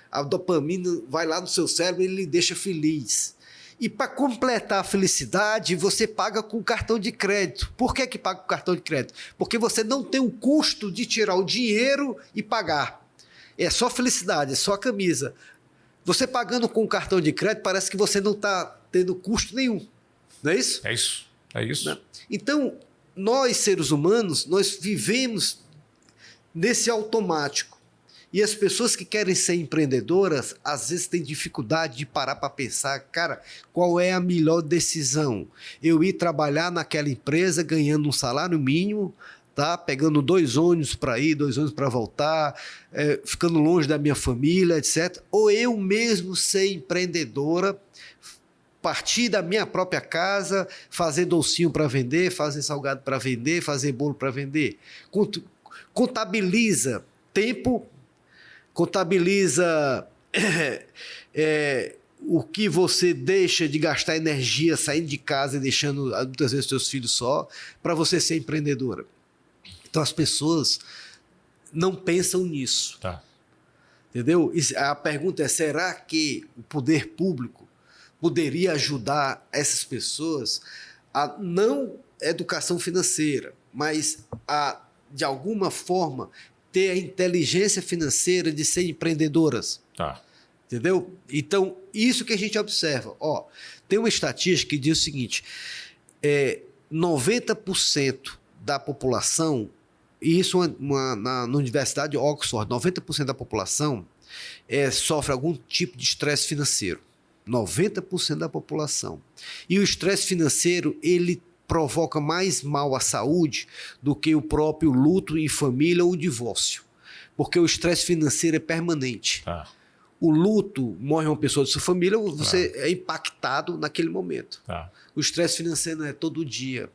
a dopamina vai lá no seu cérebro e ele lhe deixa feliz. E para completar a felicidade, você paga com cartão de crédito. Por que paga com cartão de crédito? Porque você não tem o custo de tirar o dinheiro e pagar. É só felicidade, é só a camisa. Você pagando com cartão de crédito, parece que você não está tendo custo nenhum. Não é isso? É isso. Não. Então, nós, seres humanos, nós vivemos nesse automático. E as pessoas que querem ser empreendedoras, às vezes têm dificuldade de parar para pensar, cara, qual é a melhor decisão? Eu ir trabalhar naquela empresa ganhando um salário mínimo, pegando 2 ônibus para ir, 2 ônibus para voltar, ficando longe da minha família, etc. Ou eu mesmo ser empreendedora, partir da minha própria casa, fazer docinho para vender, fazer salgado para vender, fazer bolo para vender. Contabiliza tempo, contabiliza o que você deixa de gastar energia saindo de casa e deixando muitas vezes seus filhos só, para você ser empreendedora. Então, as pessoas não pensam nisso. Entendeu? A pergunta é, será que o poder público poderia ajudar essas pessoas a não educação financeira, mas a, de alguma forma, ter a inteligência financeira de ser empreendedoras? Entendeu? Então, isso que a gente observa. Tem uma estatística que diz o seguinte, 90% da população, e isso na Universidade de Oxford, 90% da população sofre algum tipo de estresse financeiro. 90% da população. E o estresse financeiro, ele provoca mais mal à saúde do que o próprio luto em família ou o divórcio. Porque o estresse financeiro é permanente. O luto, morre uma pessoa de sua família, você é impactado naquele momento. O estresse financeiro não é todo dia.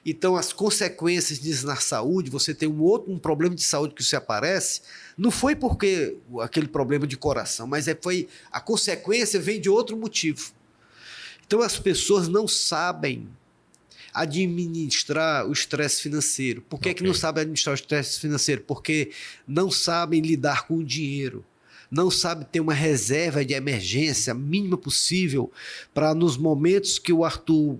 Então, as consequências disso na saúde, você tem um problema de saúde que se aparece, não foi porque aquele problema de coração, mas a consequência vem de outro motivo. Então, as pessoas não sabem administrar o estresse financeiro. Por que não sabem administrar o estresse financeiro? Porque não sabem lidar com o dinheiro. Não sabem ter uma reserva de emergência mínima possível para, nos momentos que o Arthur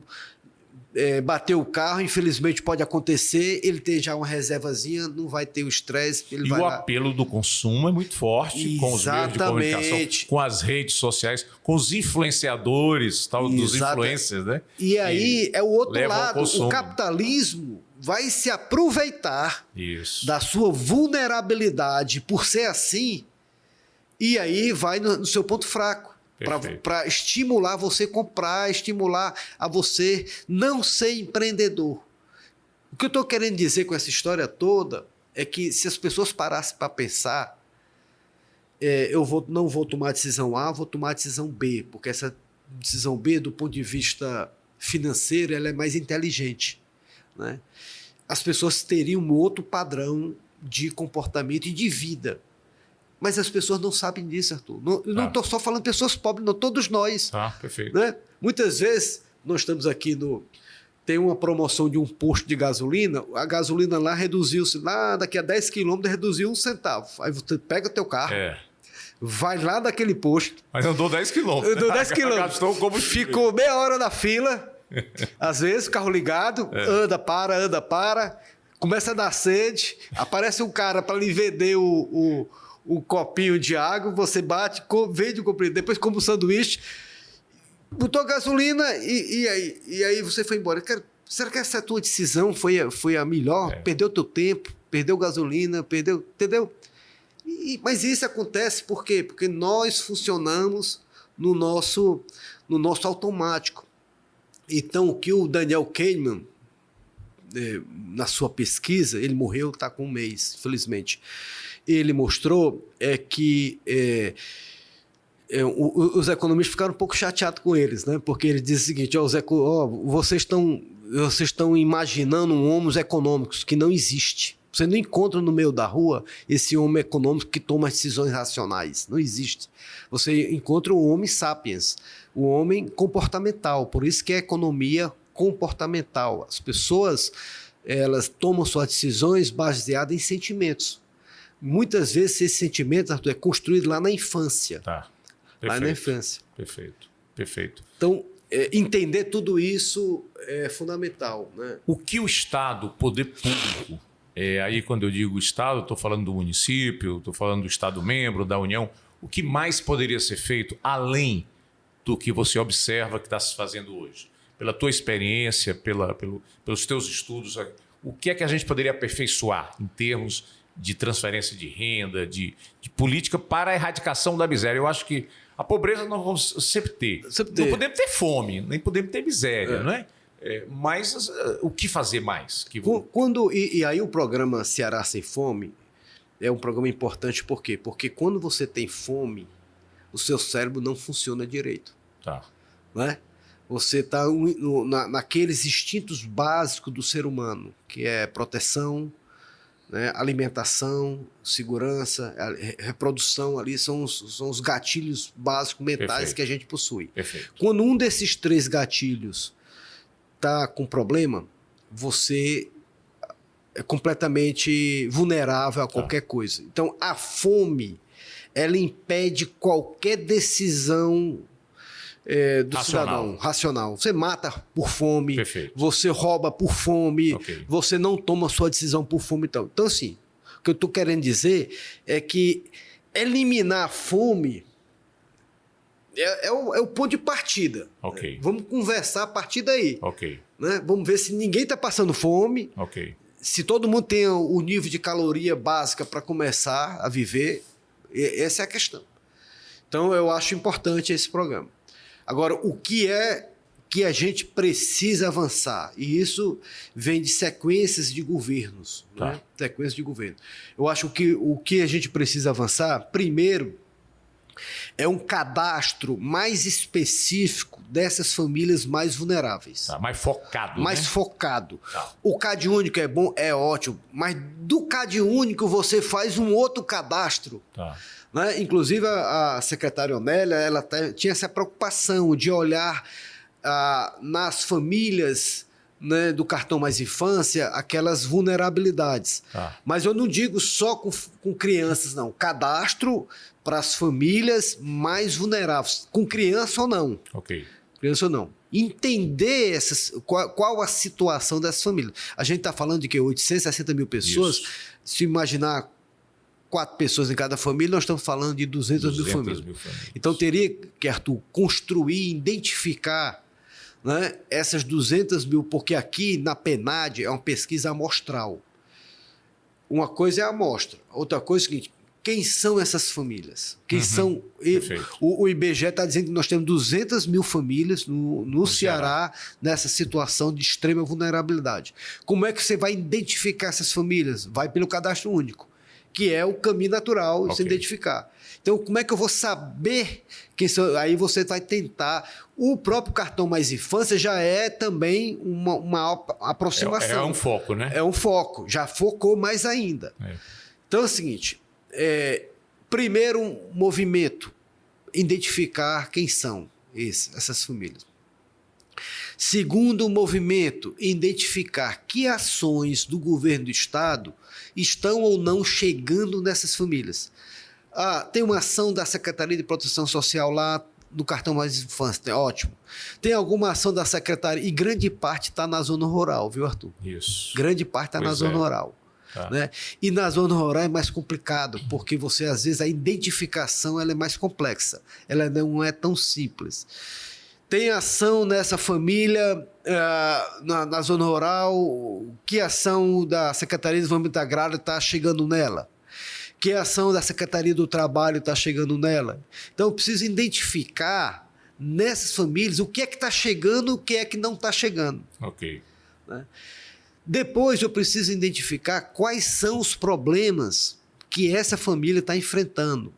bateu o carro, infelizmente pode acontecer, ele tem já uma reservazinha, não vai ter o estresse. E o apelo do consumo é muito forte, com os meios de comunicação, com as redes sociais, com os influenciadores, dos influencers, né? E aí é o outro lado, o capitalismo vai se aproveitar da sua vulnerabilidade por ser assim, e aí vai no seu ponto fraco. Para estimular você a comprar, estimular a você não ser empreendedor. O que eu estou querendo dizer com essa história toda é que se as pessoas parassem para pensar, não vou tomar a decisão A, vou tomar a decisão B, porque essa decisão B, do ponto de vista financeiro, ela é mais inteligente, né? As pessoas teriam um outro padrão de comportamento e de vida. Mas as pessoas não sabem disso, Arthur. Não estou só falando de pessoas pobres, não, todos nós. Perfeito. Né? Muitas vezes, nós estamos aqui tem uma promoção de um posto de gasolina, a gasolina lá reduziu-se, lá daqui a 10 quilômetros reduziu 1 centavo. Aí você pega o teu carro, vai lá daquele posto. Mas andou 10 quilômetros. Andou 10 quilômetros. Ficou meia hora na fila, às vezes, carro ligado, anda, para, começa a dar sede, aparece um cara para lhe vender o copinho de água, você bate, vende o comprimido, depois come um sanduíche, botou gasolina e aí você foi embora. Será que essa tua decisão foi a melhor? Perdeu teu tempo, perdeu gasolina, entendeu? Mas isso acontece por quê? Porque nós funcionamos no nosso automático. Então, o que o Daniel Kahneman, na sua pesquisa, ele morreu, está com 1 mês, infelizmente, ele mostrou que os economistas ficaram um pouco chateados com eles, né? Porque ele diz o seguinte: vocês estão imaginando um homo econômicos que não existe. Você não encontra no meio da rua esse homem econômico que toma decisões racionais. Não existe. Você encontra o homem sapiens, o homem comportamental. Por isso que é economia comportamental. As pessoas, elas tomam suas decisões baseadas em sentimentos. Muitas vezes esse sentimento, Arthur, é construído lá na infância. Lá na infância. Perfeito. Então, entender tudo isso é fundamental, né? O que o Estado, o poder público, aí quando eu digo Estado, estou falando do município, estou falando do Estado-membro, da União, o que mais poderia ser feito além do que você observa que está se fazendo hoje? Pela tua experiência, pelos teus estudos, o que é que a gente poderia aperfeiçoar em termos de transferência de renda, de política para a erradicação da miséria? Eu acho que a pobreza nós vamos sempre ter. Não podemos ter fome, nem podemos ter miséria, não é? Mas o que fazer mais? E aí o programa Ceará Sem Fome é um programa importante, por quê? Porque quando você tem fome, o seu cérebro não funciona direito. Não é? Você está naqueles instintos básicos do ser humano, que é proteção, né, alimentação, segurança, reprodução, ali são os gatilhos básicos mentais que a gente possui. Quando um desses 3 gatilhos está com problema, você é completamente vulnerável a qualquer coisa. Então, a fome, ela impede qualquer decisão do cidadão racional. Você mata por fome, você rouba por fome, você não toma sua decisão por fome. Então, assim, o que eu estou querendo dizer é que eliminar a fome é o ponto de partida. Vamos conversar a partir daí. né? Vamos ver se ninguém está passando fome, Ok. se todo mundo tem o nível de caloria básica para começar a viver. Essa é a questão. Então, eu acho importante esse programa. Agora, o que é que a gente precisa avançar? E isso vem de sequências de governos. Tá. Né? Sequências de governo. Eu acho que o que a gente precisa avançar, primeiro, é um cadastro mais específico dessas famílias mais vulneráveis. Tá, mais focado, Mais né? focado. Tá. O CAD único é bom, é ótimo, mas do CAD único você faz um outro cadastro. Tá. Né? Inclusive, a secretária Onélia, ela tinha essa preocupação de olhar nas famílias, né, do cartão Mais Infância, aquelas vulnerabilidades. Tá. Mas eu não digo só com crianças, não. Cadastro para as famílias mais vulneráveis, com criança ou não. Ok. Criança ou não. Entender qual a situação dessas famílias. A gente está falando de que 860 mil pessoas, Isso. se imaginar 4 pessoas em cada família, nós estamos falando de 200 mil famílias. Então, teria que, Arthur, construir, identificar, né, essas 200 mil, porque aqui na PNAD é uma pesquisa amostral. Uma coisa é a amostra, outra coisa é o seguinte: quem são essas famílias? Quem são? O IBGE está dizendo que nós temos 200 mil famílias no Ceará nessa situação de extrema vulnerabilidade. Como é que você vai identificar essas famílias? Vai pelo cadastro único, que é o caminho natural de se identificar. Então, como é que eu vou saber quem são? Aí você vai tentar. O próprio cartão Mais Infância já é também uma aproximação. É um foco, né? É um foco. Já focou mais ainda. Então é o seguinte: primeiro movimento, identificar quem são essas famílias. Segundo movimento, identificar que ações do governo do estado estão ou não chegando nessas famílias. Tem uma ação da Secretaria de Proteção Social lá no cartão Mais Infância, ótimo. Tem alguma ação da Secretaria, e grande parte está na zona rural, viu, Arthur? Isso. Grande parte está na zona rural. Tá. Né? E na zona rural é mais complicado, porque você, às vezes, a identificação ela é mais complexa, ela não é tão simples. Tem ação nessa família na zona rural, que ação da Secretaria de Desenvolvimento Agrário está chegando nela? Que ação da Secretaria do Trabalho está chegando nela? Então, eu preciso identificar nessas famílias o que é que está chegando e o que é que não está chegando. Ok. Né? Depois, eu preciso identificar quais são os problemas que essa família está enfrentando.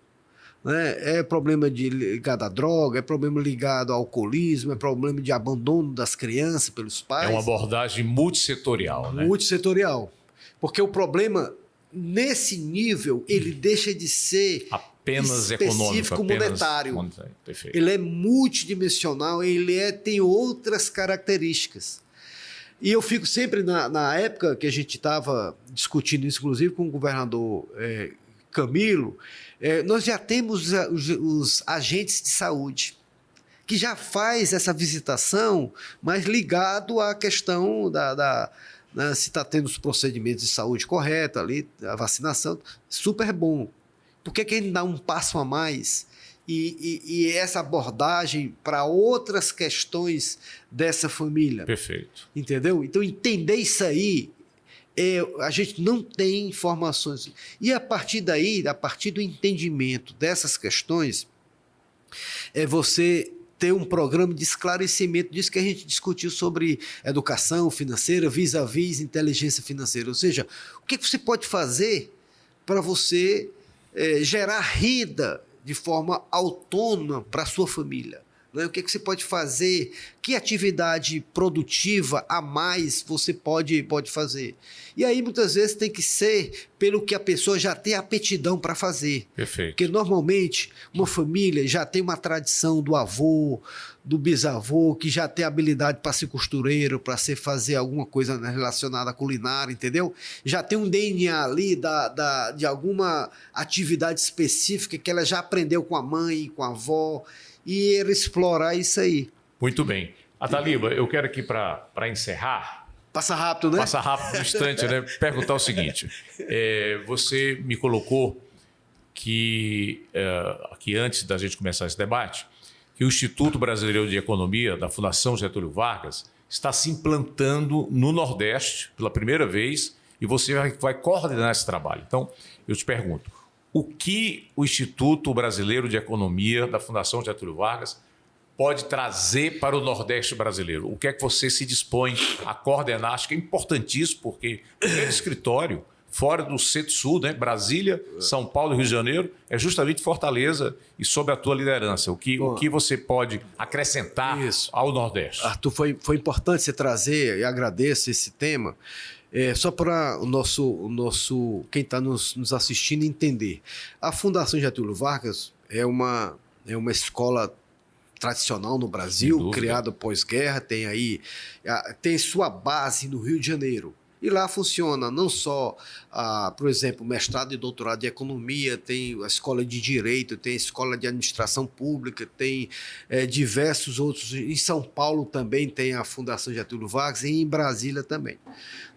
Né? É problema ligado à droga, é problema ligado ao alcoolismo, é problema de abandono das crianças pelos pais. É uma abordagem multissetorial, né? Multissetorial. Porque o problema, nesse nível, ele deixa de ser apenas específico, econômico, monetário. Perfeito. Ele é multidimensional, tem outras características. E eu fico sempre, na época que a gente estava discutindo isso, inclusive com o governador Camilo, nós já temos os agentes de saúde, que já faz essa visitação, mas ligado à questão se está tendo os procedimentos de saúde corretos ali, a vacinação, super bom. Por que a gente dá um passo a mais e essa abordagem para outras questões dessa família? Perfeito. Entendeu? Então, entender isso aí, a gente não tem informações. E a partir daí, a partir do entendimento dessas questões, você ter um programa de esclarecimento disso que a gente discutiu sobre educação financeira, vis-à-vis inteligência financeira. Ou seja, o que você pode fazer para você gerar renda de forma autônoma para a sua família? Né? O que você pode fazer? Que atividade produtiva a mais você pode fazer? E aí, muitas vezes, tem que ser pelo que a pessoa já tem aptidão para fazer. Perfeito. Porque, normalmente, uma família já tem uma tradição do avô, do bisavô, que já tem habilidade para ser costureiro, para fazer alguma coisa relacionada à culinária, entendeu? Já tem um DNA ali de alguma atividade específica que ela já aprendeu com a mãe, com a avó, e ela explorar isso aí. Muito bem. Ataliba, eu quero aqui para encerrar... Passa rápido, né? Passa rápido no instante, né? Perguntar o seguinte. Você me colocou que antes da gente começar esse debate, que o Instituto Brasileiro de Economia, da Fundação Getúlio Vargas, está se implantando no Nordeste pela primeira vez e você vai coordenar esse trabalho. Então, eu te pergunto, o que o Instituto Brasileiro de Economia da Fundação Getúlio Vargas pode trazer para o Nordeste brasileiro? O que é que você se dispõe a coordenar? Acho que é importantíssimo, porque o primeiro escritório fora do Centro-Sul, né? Brasília, São Paulo e Rio de Janeiro, é justamente Fortaleza e sob a tua liderança. O que você pode acrescentar ao Nordeste? Arthur, foi importante você trazer, e agradeço esse tema, só para o nosso quem está nos assistindo entender. A Fundação Getúlio Vargas é uma escola tradicional no Brasil, criada pós-guerra, tem sua base no Rio de Janeiro. E lá funciona não só, por exemplo, mestrado e doutorado de economia, tem a escola de direito, tem a escola de administração pública, tem diversos outros. Em São Paulo também tem a Fundação Getúlio Vargas e em Brasília também.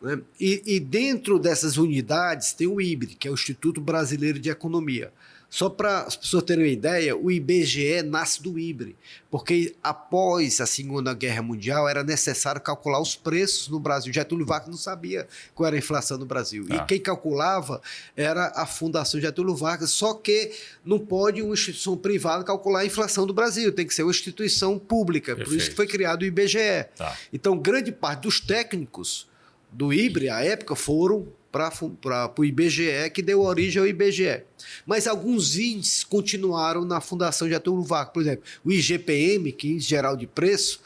Né? E dentro dessas unidades tem o IBRE, que é o Instituto Brasileiro de Economia. Só para as pessoas terem uma ideia, o IBGE nasce do IBRE, porque após a Segunda Guerra Mundial era necessário calcular os preços no Brasil. Getúlio Vargas não sabia qual era a inflação no Brasil. E quem calculava era a Fundação Getúlio Vargas, só que não pode uma instituição privada calcular a inflação do Brasil, tem que ser uma instituição pública. Perfeito. Por isso que foi criado o IBGE. Então, grande parte dos técnicos do IBRE, à época, foram para o IBGE, que deu origem ao IBGE. Mas alguns índices continuaram na Fundação Getúlio Vargas. Por exemplo, o IGPM, que é Índice Geral de Preço,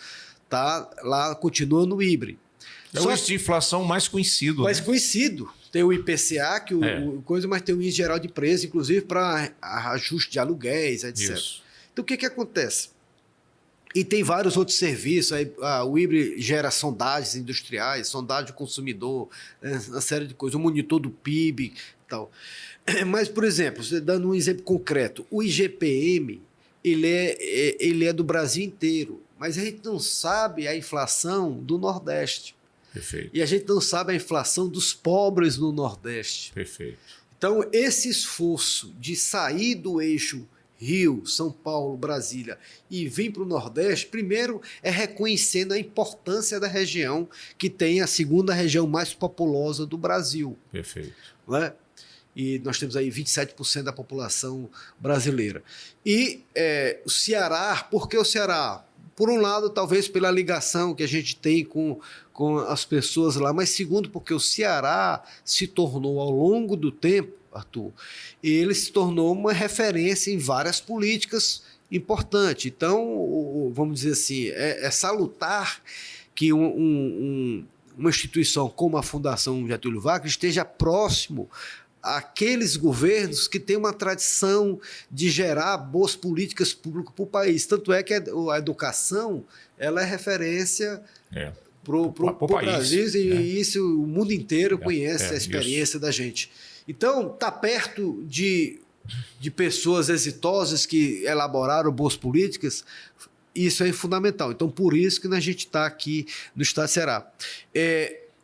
lá continua no IBRE. É o índice de inflação mais conhecido. Mais conhecido. Tem o IPCA, mas tem o Índice Geral de Preço, inclusive para ajuste de aluguéis, etc. Isso. Então, o que acontece? E tem vários outros serviços, o IBRE gera sondagens industriais, sondagem do consumidor, uma série de coisas, o monitor do PIB e tal. Mas, por exemplo, dando um exemplo concreto, o IGPM ele é do Brasil inteiro, mas a gente não sabe a inflação do Nordeste. Perfeito. E a gente não sabe a inflação dos pobres no Nordeste. Perfeito. Então, esse esforço de sair do eixo Rio, São Paulo, Brasília e vir para o Nordeste, primeiro é reconhecendo a importância da região, que tem a segunda região mais populosa do Brasil. Perfeito. Né? E nós temos aí 27% da população brasileira. E o Ceará, por que o Ceará? Por um lado, talvez pela ligação que a gente tem com as pessoas lá, mas segundo, porque o Ceará se tornou, ao longo do tempo, Arthur, ele se tornou uma referência em várias políticas importantes. Então, vamos dizer assim, é salutar que uma instituição como a Fundação Getúlio Vargas esteja próximo àqueles governos que têm uma tradição de gerar boas políticas públicas para o país. Tanto é que a educação ela é referência para o Brasil, e isso o mundo inteiro conhece a experiência da gente. Então, estar perto de pessoas exitosas que elaboraram boas políticas, isso é fundamental. Então, por isso que a gente está aqui no Estado do Ceará.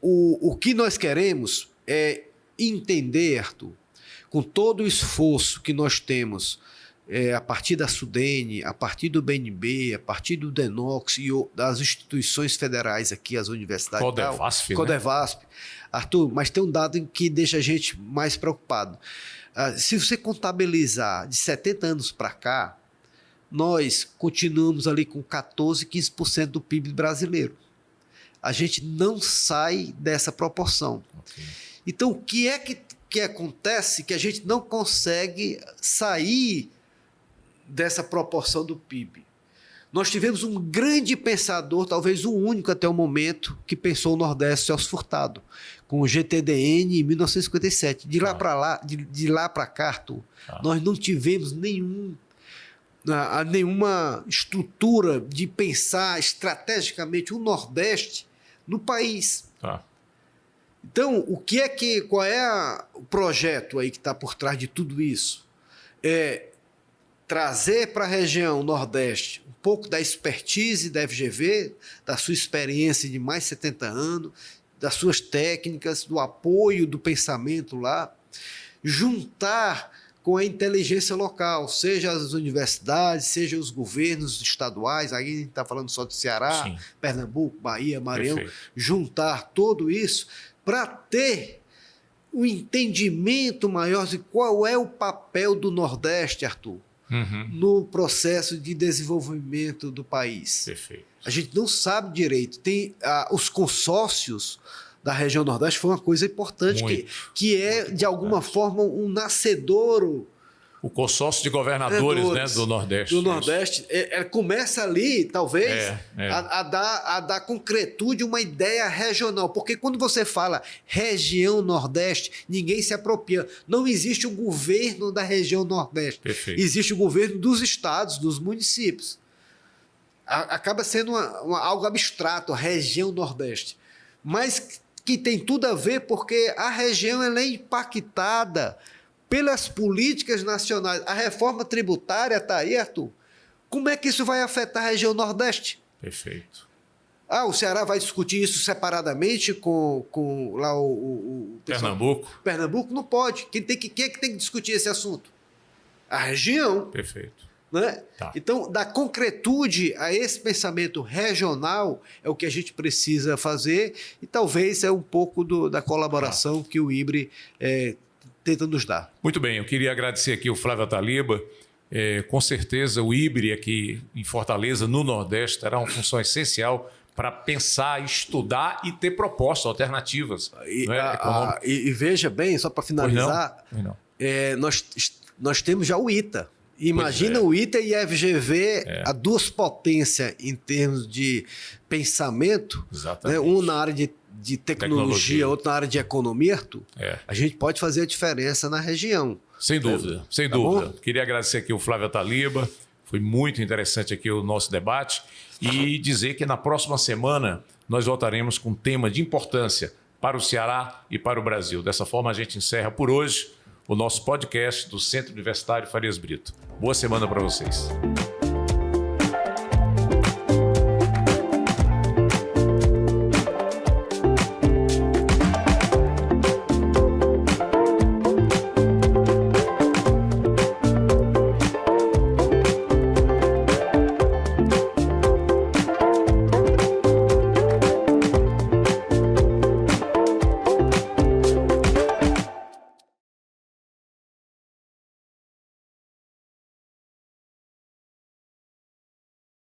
O que nós queremos é entender, Arthur, com todo o esforço que nós temos, a partir da SUDENE, a partir do BNB, a partir do DENOX e das instituições federais aqui, as universidades. Codevasp, Codevasp. Arthur, mas tem um dado que deixa a gente mais preocupado. Se você contabilizar de 70 anos para cá, nós continuamos ali com 14%, 15% do PIB brasileiro. A gente não sai dessa proporção. Okay. Então, o que é que acontece que a gente não consegue sair dessa proporção do PIB? Nós tivemos um grande pensador, talvez o único até o momento, que pensou o Nordeste, Celso Furtado, com o GTDN em 1957. De lá para cá, Arthur, nós não tivemos nenhuma estrutura de pensar estrategicamente o Nordeste no país. Então, qual é o projeto aí que está por trás de tudo isso? É trazer para a região Nordeste um pouco da expertise da FGV, da sua experiência de mais de 70 anos, das suas técnicas, do apoio do pensamento lá, juntar com a inteligência local, seja as universidades, seja os governos estaduais, aí a gente está falando só de Ceará, Sim. Pernambuco, Bahia, Maranhão, Perfeito. juntar tudo isso para ter um entendimento maior de qual é o papel do Nordeste, Arthur, no processo de desenvolvimento do país. Perfeito. A gente não sabe direito. Tem os consórcios da região Nordeste, foi uma coisa importante, que é, de alguma forma, um nascedouro. O consórcio de governadores, né, do Nordeste. Do Nordeste. Começa ali, talvez, É. a dar concretude uma ideia regional. Porque quando você fala região Nordeste, ninguém se apropria. Não existe o governo da região Nordeste. Perfeito. Existe o governo dos estados, dos municípios. Acaba sendo algo abstrato, a região Nordeste. Mas que tem tudo a ver porque a região ela é impactada pelas políticas nacionais. A reforma tributária está aí, Arthur. Como é que isso vai afetar a região Nordeste? Perfeito. O Ceará vai discutir isso separadamente com lá o Pernambuco? Pernambuco não pode. Quem é que tem que discutir esse assunto? A região. Perfeito. Né? Tá. Então, dar concretude a esse pensamento regional é o que a gente precisa fazer e talvez é um pouco da colaboração que o IBRE tenta nos dar. Muito bem, eu queria agradecer aqui o Flávio Ataliba. Com certeza o IBRE aqui em Fortaleza, no Nordeste, terá uma função essencial para pensar, estudar e ter propostas alternativas. E veja bem, só para finalizar, Pois não. nós temos já o ITA. Imagina o ITA e a FGV, a duas potências em termos de pensamento, né? Um na área de tecnologia, outro na área de economia, Arthur. A gente pode fazer a diferença na região. Sem dúvida, sem dúvida. Queria agradecer aqui o Flávio Ataliba, foi muito interessante aqui o nosso debate e dizer que na próxima semana nós voltaremos com um tema de importância para o Ceará e para o Brasil. Dessa forma a gente encerra por hoje o nosso podcast do Centro Universitário Farias Brito. Boa semana para vocês.